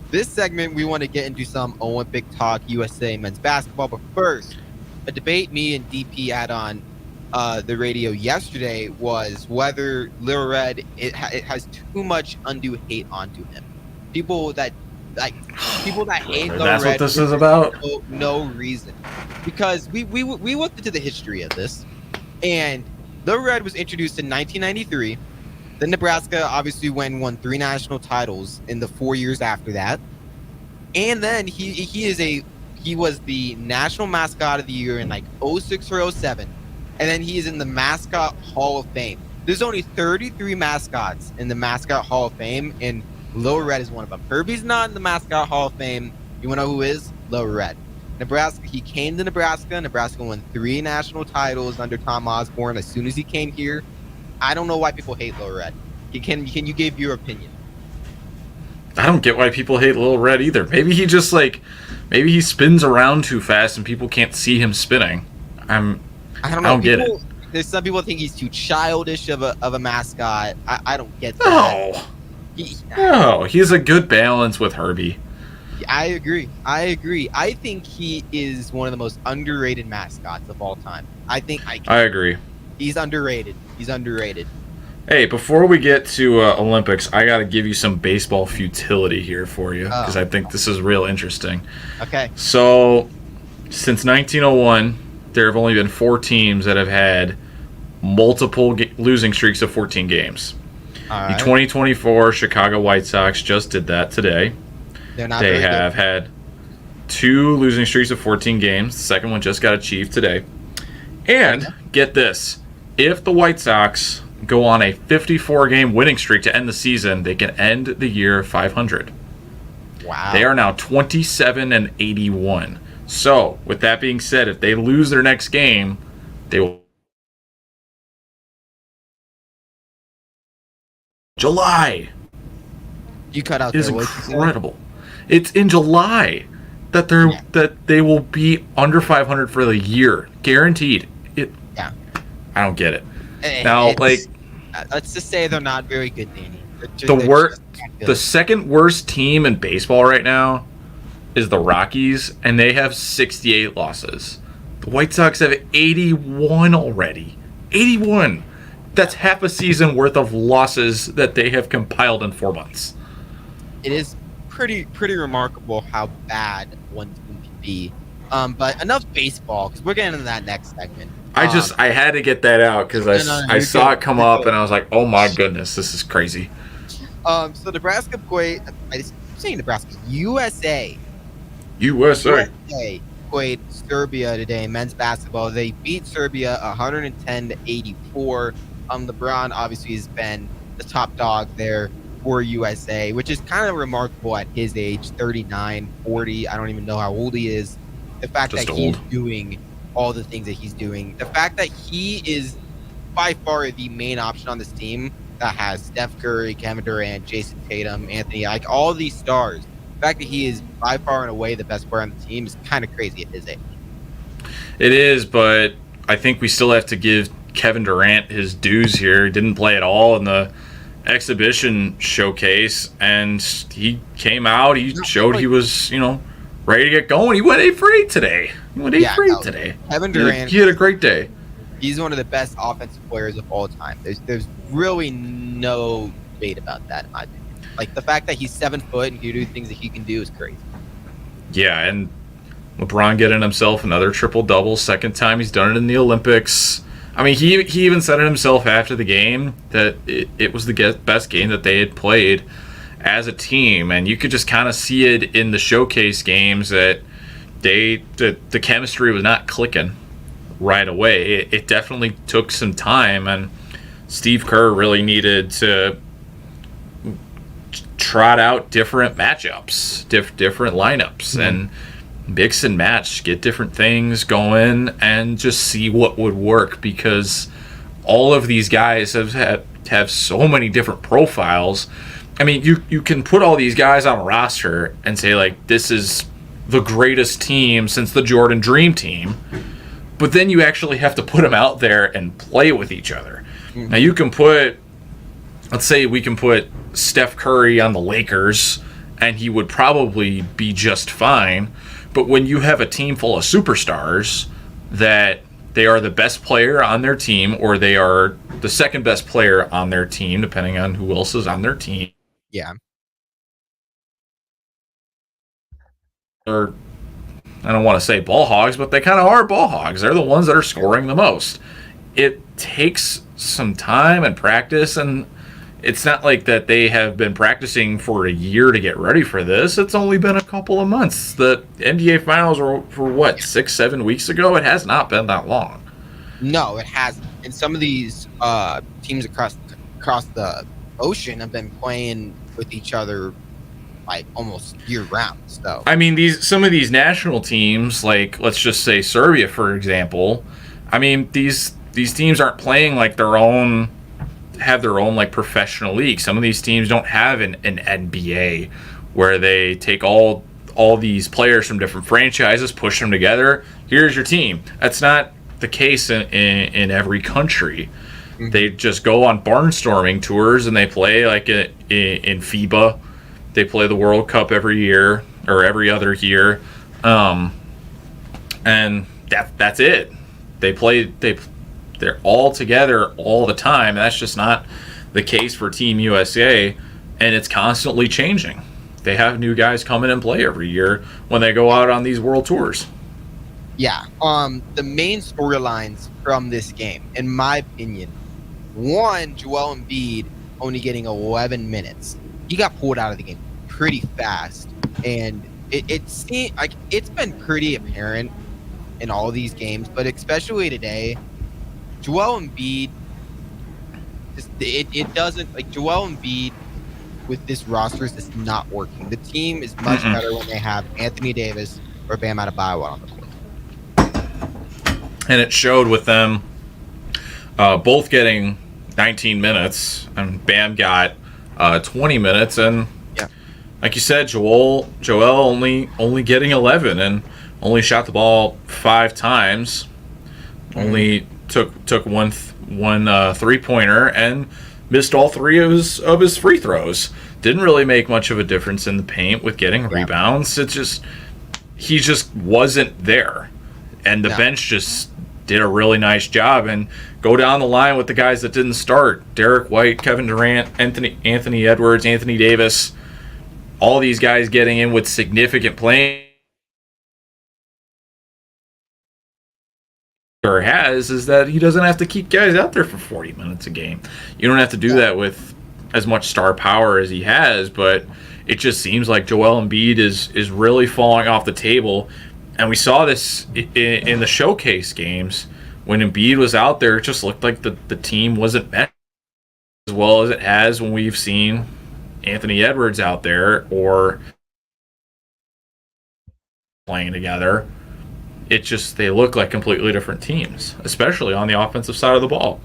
This segment, we want to get into some Olympic talk, USA men's basketball. But first, a debate me and DP had on the radio yesterday was whether Lil Red it has too much undue hate onto him. People that hate Lil Red. That's what this is about. No reason, because we looked into the history of this, and Lil Red was introduced in 1993. Then Nebraska obviously won 3 national titles in the 4 years after that. And then he was the national mascot of the year in like 06 or 07. And then he is in the Mascot Hall of Fame. There's only 33 mascots in the Mascot Hall of Fame, and Lil Red is one of them. Herbie's not in the Mascot Hall of Fame. You want to know who is? Lil Red. Nebraska, he came to Nebraska. Nebraska won 3 national titles under Tom Osborne as soon as he came here. I don't know why people hate Lil Red. Can you give your opinion? I don't get why people hate Lil Red either. Maybe he just maybe he spins around too fast and people can't see him spinning. I don't get it. There's some people think he's too childish of a mascot. I don't get that. No, he's a good balance with Herbie. I agree. I think he is one of the most underrated mascots of all time. I agree. He's underrated. Hey, before we get to Olympics, I got to give you some baseball futility here for you because I think this is real interesting. Okay. So, since 1901, there have only been 4 teams that have had multiple losing streaks of 14 games. All right. The 2024 Chicago White Sox just did that today. They have had 2 losing streaks of 14 games. The second one just got achieved today. And get this. If the White Sox go on a 54-game winning streak to end the season, they can end the year 500. Wow. They are now 27-81. So, with that being said, if they lose their next game, they will July. You cut out It is there. What'd you say? incredible. It's in July that they will be under 500 for the year, guaranteed. I don't get it. Now, let's just say they're not very good, Danny. The second worst team in baseball right now is the Rockies, and they have 68 losses. The White Sox have 81 already. 81. That's half a season worth of losses that they have compiled in 4 months. It is pretty remarkable how bad one team can be. But enough baseball, because we're getting into that next segment. I had to get that out because I saw it come up and I was like, oh my goodness, this is crazy. So Nebraska played, I'm saying Nebraska, USA played Serbia today in men's basketball. They beat Serbia 110-84. LeBron obviously has been the top dog there for USA, which is kind of remarkable at his age, 39, 40. I don't even know how old he is. The fact that he's doing all the things that he's doing. The fact that he is by far the main option on this team that has Steph Curry, Kevin Durant, Jason Tatum, Anthony, like all these stars. The fact that he is by far and away the best player on the team is kind of crazy at his age. It is, but I think we still have to give Kevin Durant his dues here. He didn't play at all in the exhibition showcase, and he came out. He showed he was, ready to get going. He went 8 for 8 today. Today. Kevin Durant. He had a great day. He's one of the best offensive players of all time. There's really no debate about that, in my opinion. Like, the fact that he's 7 foot and can do things that he can do is crazy. Yeah, and LeBron getting himself another triple-double, second time he's done it in the Olympics. I mean, he even said it himself after the game that it was the best game that they had played as a team, and you could just kind of see it in the showcase games that the chemistry was not clicking right away. It definitely took some time, and Steve Kerr really needed to trot out different matchups, different lineups, and mix and match, get different things going, and just see what would work, because all of these guys have so many different profiles. I mean, you can put all these guys on a roster and say, like, this is the greatest team since the Jordan Dream team, but then you actually have to put them out there and play with each other. Now, you can let's say we can put Steph Curry on the Lakers, and he would probably be just fine. But when you have a team full of superstars that they are the best player on their team, or they are the second best player on their team, depending on who else is on their team. Yeah. Or I don't want to say ball hogs, but they kind of are ball hogs. They're the ones that are scoring the most. It takes some time and practice, and it's not like that they have been practicing for a year to get ready for this. It's only been a couple of months. The NBA Finals were for what, 6-7 weeks ago? It has not been that long. No, it hasn't. And some of these teams across the ocean have been playing with each other like almost year round. So I mean, some of these national teams, like let's just say Serbia, for example. I mean, these teams aren't playing like have their own like professional league. Some of these teams don't have an NBA where they take all these players from different franchises, push them together. Here's your team. That's not the case in every country. Mm-hmm. They just go on barnstorming tours and they play like in FIBA. They play the World Cup every year or every other year, and that's it. They're all together all the time. That's just not the case for Team USA, and it's constantly changing. They have new guys come in and play every year when they go out on these world tours. Yeah. The main storylines from this game, in my opinion, one, Joel Embiid only getting 11 minutes. He got pulled out of the game pretty fast, and it seemed like it's been pretty apparent in all these games, but especially today, Joel Embiid, it doesn't, like, Joel Embiid with this roster is just not working. The team is much better when they have Anthony Davis or Bam Adebayo on the court. And it showed with them both getting 19 minutes, and Bam got 20 minutes, and like you said, Joel only getting 11 and only shot the ball 5 times. Only took one 3-pointer and missed all 3 of his free throws. Didn't really make much of a difference in the paint with getting rebounds. He just wasn't there, and the bench just did a really nice job. And go down the line with the guys that didn't start: Derek White, Kevin Durant, Anthony Edwards, Anthony Davis. All these guys getting in with significant playing. Has is that he doesn't have to keep guys out there for 40 minutes a game. You don't have to do that with as much star power as he has, but it just seems like Joel Embiid is really falling off the table. And we saw this in the showcase games when Embiid was out there. It just looked like the team wasn't met as well as it has when we've seen Anthony Edwards out there or playing together. They look like completely different teams, especially on the offensive side of the ball.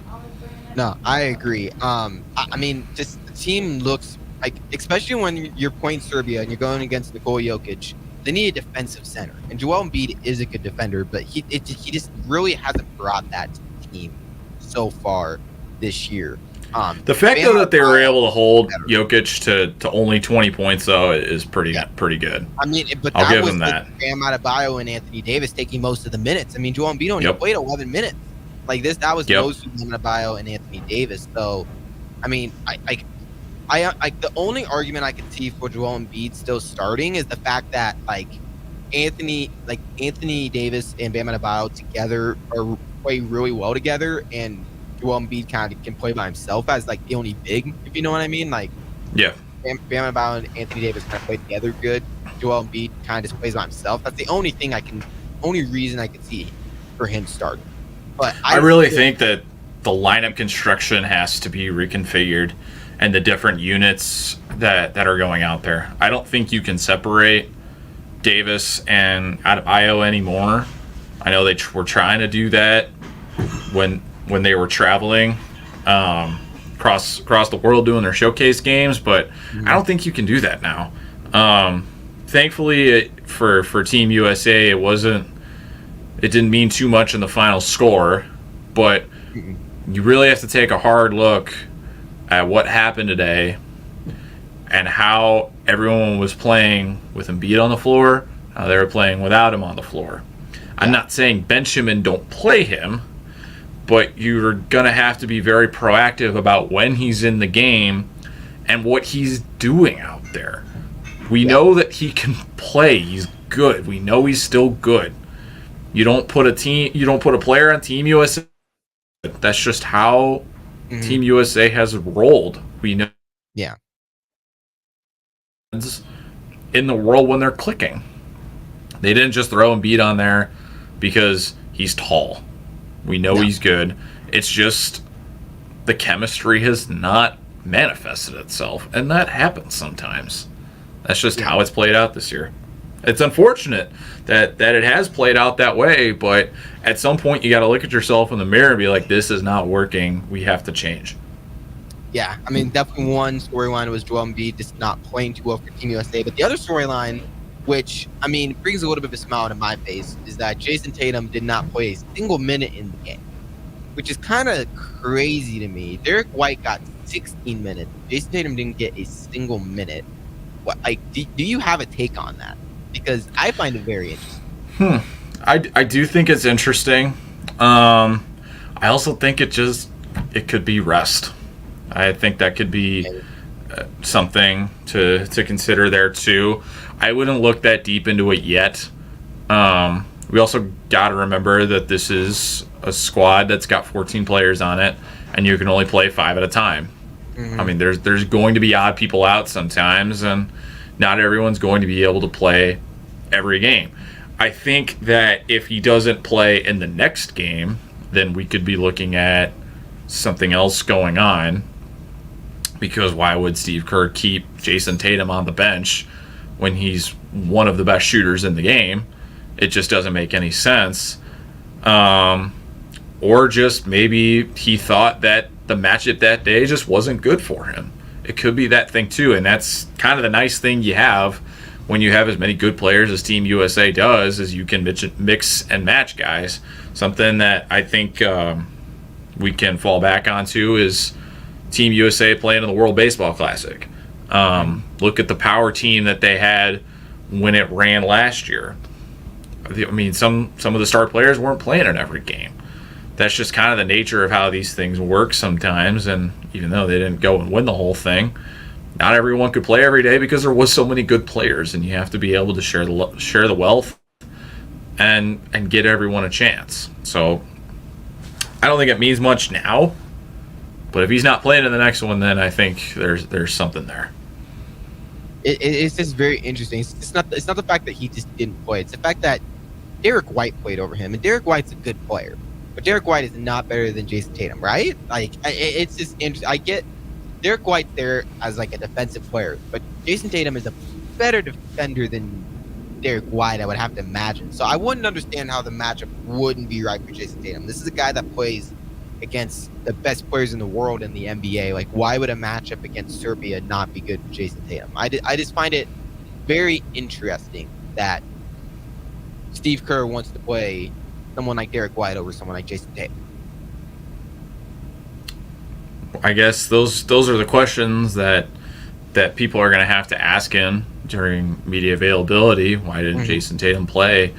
No, I agree. I mean, just the team looks like, especially when you're playing Serbia and you're going against Nikola Jokic, they need a defensive center. And Joel Embiid is a good defender, but he just really hasn't brought that to the team so far this year. The fact though that they were able to hold Jokic to only 20 points though is pretty good. I mean, but I'll that give was him that. Bam Adebayo and Anthony Davis taking most of the minutes. I mean, Joel Embiid only played 11 minutes. Like that was mostly Bam Adebayo and Anthony Davis. So, I mean, I the only argument I could see for Joel Embiid still starting is the fact that Anthony Davis and Bam Adebayo together play really well together, and Joel Embiid kind of can play by himself as the only big, if you know what I mean. Bam Adebayo and Anthony Davis kind of play together good. Joel Embiid kind of just plays by himself. That's the only reason I could see for him starting. But I really think that the lineup construction has to be reconfigured, and the different units that are going out there. I don't think you can separate Davis and Adebayo anymore. I know they were trying to do that when they were traveling across the world doing their showcase games, but I don't think you can do that now. Thankfully, for Team USA, it didn't mean too much in the final score, but you really have to take a hard look at what happened today and how everyone was playing with Embiid on the floor, how they were playing without him on the floor. I'm not saying bench him and don't play him, but you're going to have to be very proactive about when he's in the game and what he's doing out there. We know that he can play. He's good. We know he's still good. You don't put a player on Team USA. That's just how Team USA has rolled. We know. Yeah. In the world when they're clicking. They didn't just throw Embiid on there because he's tall. We know he's good. It's just the chemistry has not manifested itself, and that happens sometimes. That's just how it's played out this year. It's unfortunate that it has played out that way, but at some point you got to look at yourself in the mirror and be like, this is not working. We have to change. Yeah, I mean, definitely one storyline was Joel Embiid just not playing too well for Team USA. But the other storyline, which, I mean, brings a little bit of a smile to my face, is that Jason Tatum did not play a single minute in the game, which is kind of crazy to me. Derek White got 16 minutes. Jason Tatum didn't get a single minute. What, do you have a take on that? Because I find it very interesting. I do think it's interesting. I also think it could be rest. I think that could be something to consider there too. I wouldn't look that deep into it yet. We also got to remember that this is a squad that's got 14 players on it, and you can only play 5 at a time. I mean, there's going to be odd people out sometimes, and not everyone's going to be able to play every game. I think that if he doesn't play in the next game, then we could be looking at something else going on, because why would Steve Kerr keep Jason Tatum on the bench when he's one of the best shooters in the game? It just doesn't make any sense. Or just maybe he thought that the matchup that day just wasn't good for him, it could be that thing too. And that's kind of the nice thing you have when you have as many good players as Team USA does, is you can mix and match guys. Something that I think we can fall back onto is Team USA playing in the World Baseball Classic. Look at the power team that they had when it ran last year. I mean, some of the star players weren't playing in every game. That's just kind of the nature of how these things work sometimes. And even though they didn't go and win the whole thing, not everyone could play every day because there was so many good players, and you have to be able to share the wealth and get everyone a chance. So I don't think it means much now, but if he's not playing in the next one, then I think there's something there. It's just very interesting. It's not the fact that he just didn't play. It's the fact that Derek White played over him, and Derek White's a good player, but Derek White is not better than Jason Tatum, right? Like, it's just interesting. I get Derek White there as like a defensive player, but Jason Tatum is a better defender than Derek White, I would have to imagine. So I wouldn't understand how the matchup wouldn't be right for Jason Tatum. This is a guy that plays against the best players in the world in the NBA. Like, why would a matchup against Serbia not be good for Jason Tatum? I just find it very interesting that Steve Kerr wants to play someone like Derek White over someone like Jason Tatum. I guess those are the questions that people are going to have to ask him during media availability. Why didn't Jason Tatum play?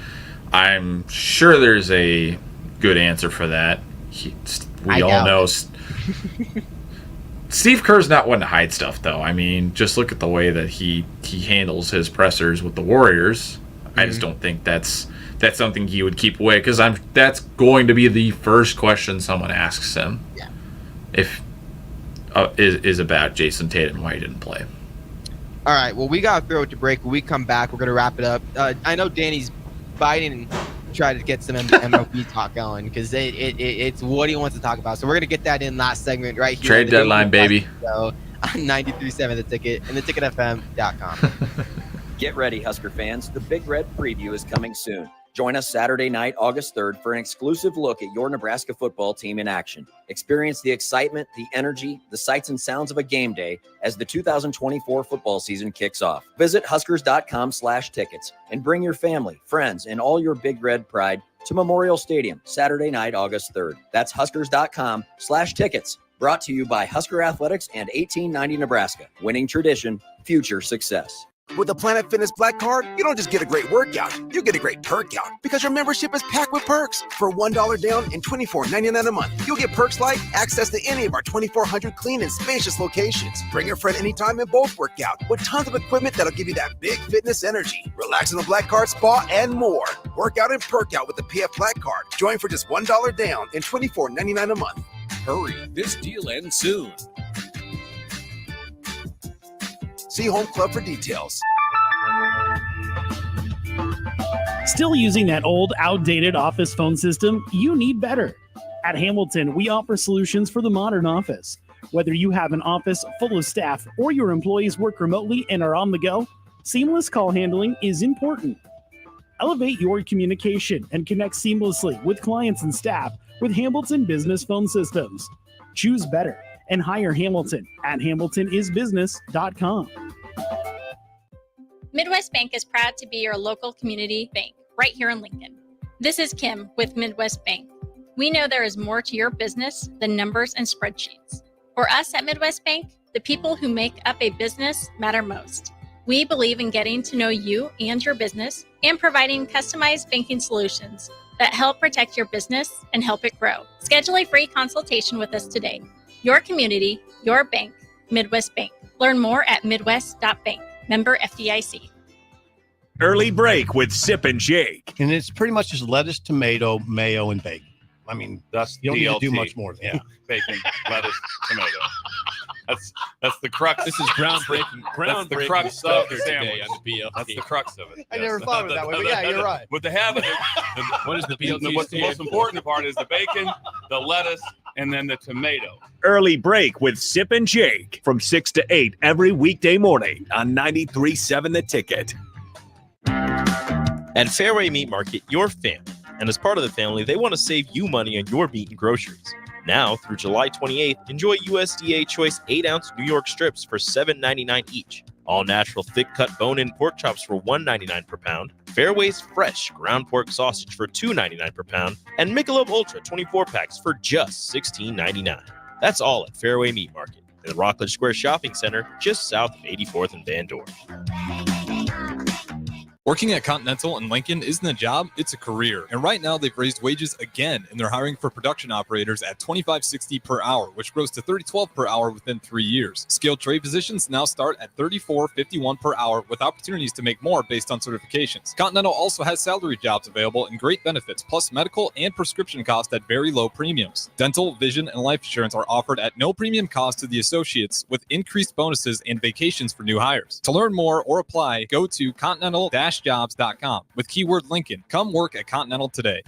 I'm sure there's a good answer for that. We all know Steve Kerr's not one to hide stuff, though. I mean, just look at the way that he handles his pressers with the Warriors. I just don't think that's something he would keep away, because that's going to be the first question someone asks him. Yeah. If is about Jason Tatum, why he didn't play. All right, well, we got to throw it to break. When we come back, we're going to wrap it up. I know Danny's biting and try to get some MLB talk going, because it's what he wants to talk about. So we're going to get that in last segment right here. Trade deadline, baby. So on 93.7 The Ticket and theticketfm.com. Get ready, Husker fans. The Big Red Preview is coming soon. Join us Saturday night, August 3rd, for an exclusive look at your Nebraska football team in action. Experience the excitement, the energy, the sights and sounds of a game day as the 2024 football season kicks off. Visit Huskers.com/tickets and bring your family, friends, and all your Big Red pride to Memorial Stadium Saturday night, August 3rd. That's Huskers.com/tickets. Brought to you by Husker Athletics and 1890 Nebraska. Winning tradition, future success. With the Planet Fitness Black Card, you don't just get a great workout, you get a great perk out, because your membership is packed with perks. For $1 down and $24.99 a month, you'll get perks like access to any of our 2,400 clean and spacious locations. Bring a friend anytime and both work out, with tons of equipment that'll give you that big fitness energy. Relax in the Black Card spa and more. Work out and perk out with the PF Black Card. Join for just $1 down and $24.99 a month. Hurry, this deal ends soon. See Home Club for details. Still using that old, outdated office phone system? You need better. At Hamilton, we offer solutions for the modern office. Whether you have an office full of staff or your employees work remotely and are on the go, seamless call handling is important. Elevate your communication and connect seamlessly with clients and staff with Hamilton Business Phone Systems. Choose better and hire Hamilton at hamiltonisbusiness.com. Midwest Bank is proud to be your local community bank right here in Lincoln. This is Kim with Midwest Bank. We know there is more to your business than numbers and spreadsheets. For us at Midwest Bank, the people who make up a business matter most. We believe in getting to know you and your business and providing customized banking solutions that help protect your business and help it grow. Schedule a free consultation with us today. Your community, your bank, Midwest Bank. Learn more at midwest.bank. Member FDIC. Early break with Sip and Jake. And it's pretty much just lettuce, tomato, mayo, and bacon. I mean, that's you don't need to do DLT. much more than that. Bacon, lettuce, tomato. That's the crux. This is groundbreaking. That's the Groundbreaking crux stuff of the here today sandwich. on the BLT. That's the crux of it. I never thought of it that way, but yeah, you're right. But to have it, What is the BLT what's the stand most important part is the bacon, the lettuce, and then the tomato. Early break with Sip and Jake from 6 to 8 every weekday morning on 93.7 The Ticket. At Fairway Meat Market, your family, and as part of the family, they want to save you money on your meat and groceries. Now through July 28th, enjoy USDA Choice 8-ounce New York strips for $7.99 each. All natural thick-cut bone-in pork chops for $1.99 per pound. Fairway's fresh ground pork sausage for $2.99 per pound. And Michelob Ultra 24 packs for just $16.99. That's all at Fairway Meat Market in the Rockledge Square Shopping Center, just south of 84th and Van Dorn. Working at Continental in Lincoln isn't a job, it's a career. And right now they've raised wages again, and they're hiring for production operators at $25.60 per hour, which grows to $30.12 per hour within 3 years. Skilled trade positions now start at $34.51 per hour with opportunities to make more based on certifications. Continental also has salary jobs available and great benefits, plus medical and prescription costs at very low premiums. Dental, vision, and life insurance are offered at no premium cost to the associates with increased bonuses and vacations for new hires. To learn more or apply, go to continental-jobs.com with keyword Lincoln. Come work at Continental today.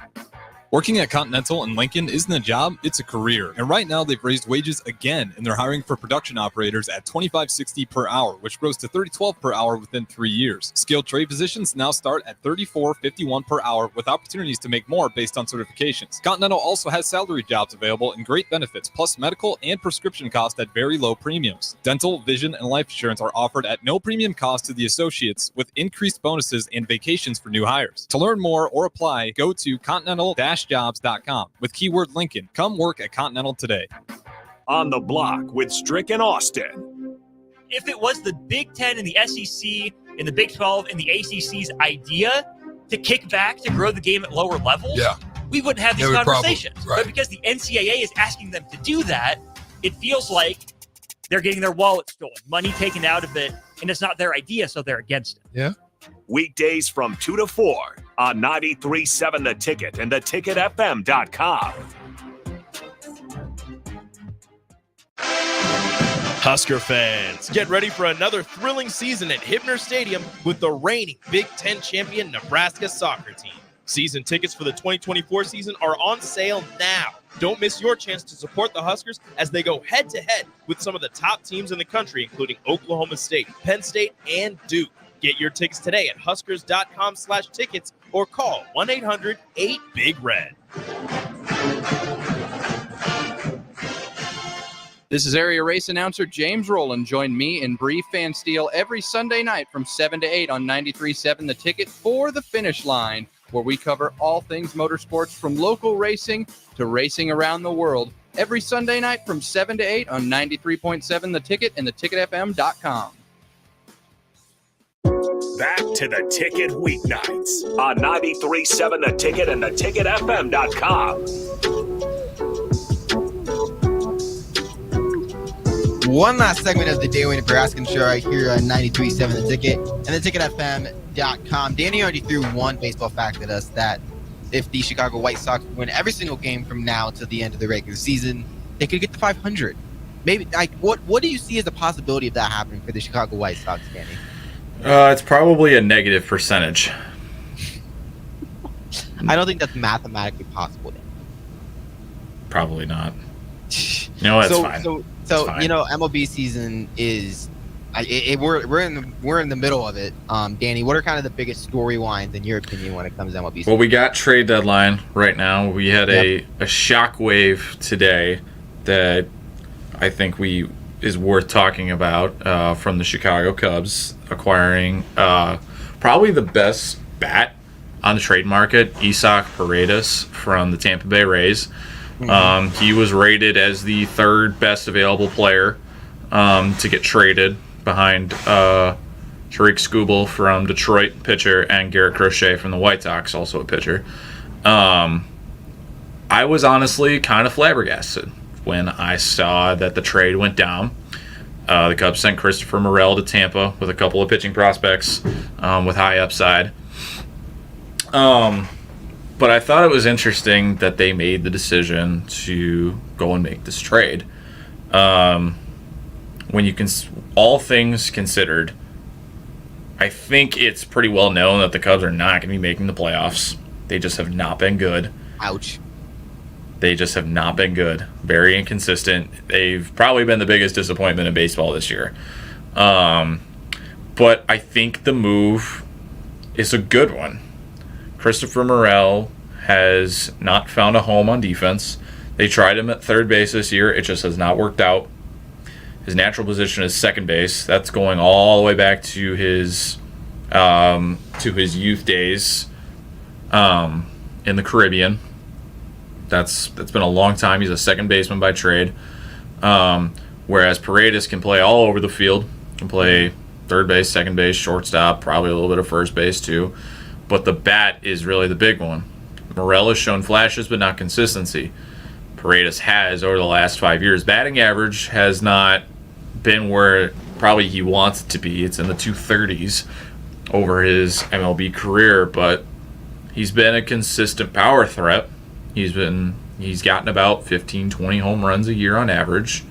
Working at Continental in Lincoln isn't a job, it's a career. And right now they've raised wages again, and they're hiring for production operators at $25.60 per hour, which grows to $30.12 per hour within 3 years. Skilled trade positions now start at $34.51 per hour with opportunities to make more based on certifications. Continental also has salary jobs available and great benefits, plus medical and prescription costs at very low premiums. Dental, vision, and life insurance are offered at no premium cost to the associates with increased bonuses and vacations for new hires. To learn more or apply, go to continental-jobs.com with keyword Lincoln. Come work at Continental today. On the Block with Strick and Austin. If it was the Big Ten and the SEC and the Big 12 and the ACC's idea to kick back to grow the game at lower levels, we wouldn't have these conversations. Right. But because the NCAA is asking them to do that, it feels like they're getting their wallet stolen, money taken out of it, and it's not their idea, so they're against it. Yeah. Weekdays from 2 to 4 on 93.7 The Ticket and theticketfm.com. Husker fans, get ready for another thrilling season at Hibner Stadium with the reigning Big Ten champion Nebraska soccer team. Season tickets for the 2024 season are on sale now. Don't miss your chance to support the Huskers as they go head-to-head with some of the top teams in the country, including Oklahoma State, Penn State, and Duke. Get your tickets today at huskers.com/tickets or call 1-800-8-BIG-RED. This is area race announcer James Rowland. Join me and Bree Fansteel every Sunday night from 7 to 8 on 93.7 The Ticket for The Finish Line, where we cover all things motorsports from local racing to racing around the world. Every Sunday night from 7 to 8 on 93.7 The Ticket and theticketfm.com. Back to The Ticket weeknights on 93.7 The Ticket and theticketfm.com. One last segment of the Daily Nebraskan show right here on 93.7 The Ticket and theticketfm.com. Danny already threw one baseball fact at us that if the Chicago White Sox win every single game from now to the end of the regular season, they could get to 500. Maybe, like, what do you see as the possibility of that happening for the Chicago White Sox, Danny? It's probably a negative percentage. I don't think that's mathematically possible. Then. Probably not. No, that's fine. So fine. You know, MLB season is we're in the middle of it. Danny, what are kind of the biggest storylines in your opinion when it comes to MLB season? Well, we got trade deadline right now. We had a shockwave today that I think is worth talking about from the Chicago Cubs acquiring probably the best bat on the trade market, Isaac Paredes from the Tampa Bay Rays. Mm-hmm. He was rated as the third best available player to get traded behind Tariq Skubal from Detroit, pitcher, and Garrett Crochet from the White Sox, also a pitcher. I was honestly kind of flabbergasted when I saw that the trade went down. The Cubs sent Christopher Morel to Tampa with a couple of pitching prospects with high upside. But I thought it was interesting that they made the decision to go and make this trade. When you can, all things considered, I think it's pretty well known that the Cubs are not going to be making the playoffs. They just have not been good. Ouch. They just have not been good. Very inconsistent. They've probably been the biggest disappointment in baseball this year. But I think the move is a good one. Christopher Morel has not found a home on defense. They tried him at third base this year. It just has not worked out. His natural position is second base. That's going all the way back to his youth days in the Caribbean. That's been a long time. He's a second baseman by trade. Whereas Paredes can play all over the field. Can play third base, second base, shortstop, probably a little bit of first base too. But the bat is really the big one. Morel has shown flashes, but not consistency. Paredes has over the last 5 years. Batting average has not been where probably he wants it to be. It's in the 230s over his MLB career, but he's been a consistent power threat. He's gotten about 15, 20 home runs a year on average.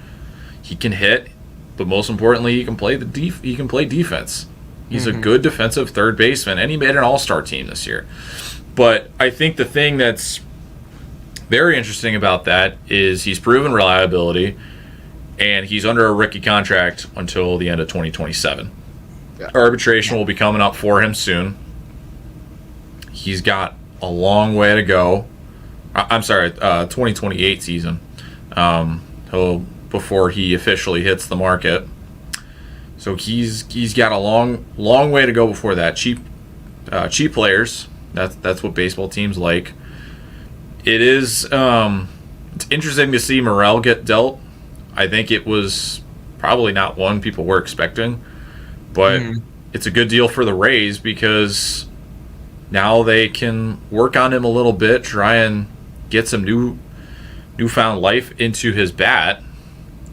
He can hit, but most importantly, he can play defense. He's a good defensive third baseman, and he made an all-star team this year. But I think the thing that's very interesting about that is he's proven reliability, and he's under a rookie contract until the end of 2027. Yeah. Arbitration will be coming up for him soon. He's got a long way to go. 2028 season. Before he officially hits the market. So he's got a long way to go before that. Cheap players. That's what baseball teams like. It is it's interesting to see Morel get dealt. I think it was probably not one people were expecting, but it's a good deal for the Rays because now they can work on him a little bit, try and get some newfound life into his bat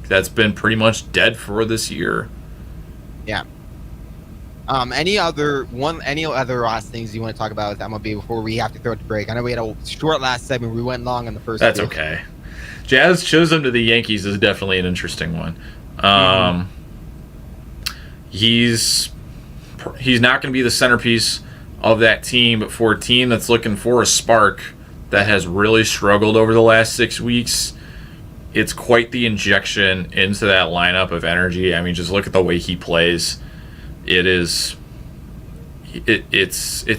that's been pretty much dead for this year. Yeah. Any other last things you want to talk about with MLB before we have to throw it to break? I know we had a short last segment. We went long on the first. That's okay. Jazz Chisholm to the Yankees is definitely an interesting one. He's not going to be the centerpiece of that team, but for a team that's looking for a spark that has really struggled over the last 6 weeks, it's quite the injection into that lineup of energy. I mean, just look at the way he plays. It's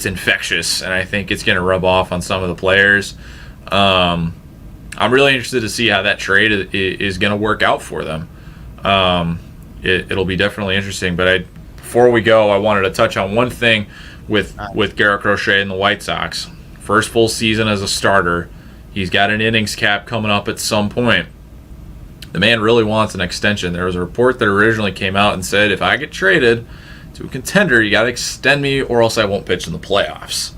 infectious, and I think it's going to rub off on some of the players. I'm really interested to see how that trade is going to work out for them. It'll be definitely interesting. But before we go, I wanted to touch on one thing with Garrett Crochet and the White Sox. First full season as a starter. He's got an innings cap coming up at some point. The man really wants an extension. There was a report that originally came out and said, if I get traded to a contender, you got to extend me or else I won't pitch in the playoffs.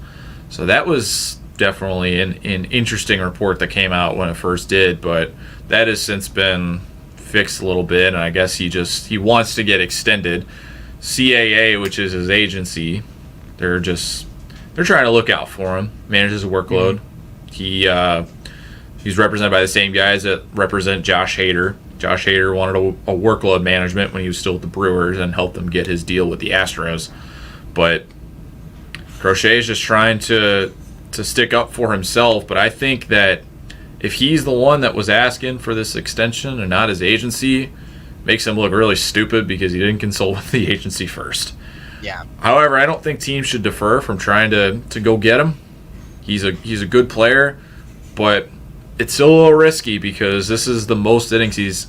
So that was definitely an interesting report that came out when it first did, but that has since been fixed a little bit, and I guess he wants to get extended. CAA, which is his agency, they're trying to look out for him, manage his workload. He's represented by the same guys that represent Josh Hader. Josh Hader wanted a workload management when he was still with the Brewers and helped them get his deal with the Astros. But Crochet is just trying to stick up for himself. But I think that if he's the one that was asking for this extension and not his agency, makes him look really stupid because he didn't consult with the agency first. Yeah. However, I don't think teams should defer from trying to go get him. He's a good player, but it's still a little risky because this is the most innings he's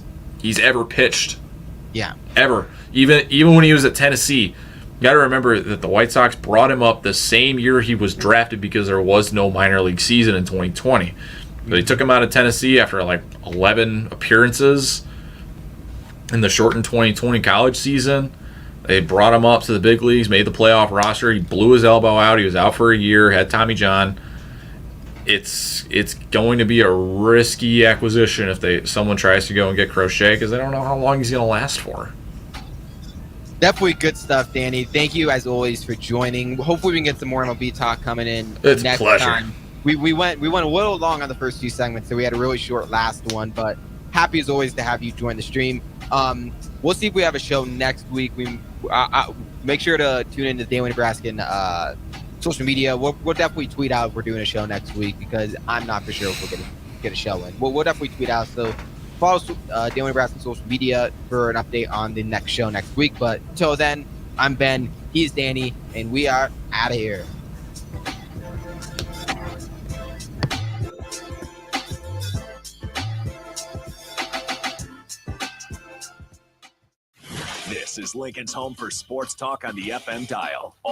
ever pitched. Yeah. Ever. Even when he was at Tennessee. You got to remember that the White Sox brought him up the same year he was drafted because there was no minor league season in 2020. They took him out of Tennessee after like 11 appearances in the shortened 2020 college season. They brought him up to the big leagues, made the playoff roster. He blew his elbow out. He was out for a year, had Tommy John. It's going to be a risky acquisition if someone tries to go and get Crochet because they don't know how long he's going to last for. Definitely good stuff, Danny. Thank you, as always, for joining. Hopefully we can get some more MLB talk coming in it's next a pleasure. time. We went a little long on the first two segments, so we had a really short last one, but happy as always to have you join the stream. We'll see if we have a show next week. Make sure to tune in to Daily Nebraskan social media. We'll definitely tweet out if we're doing a show next week because I'm not for sure if we're going to get a show in. We'll definitely tweet out. So follow Daily Nebraskan social media for an update on the next show next week. But until then, I'm Ben, he's Danny, and we are out of here. This is Lincoln's home for sports talk on the FM dial.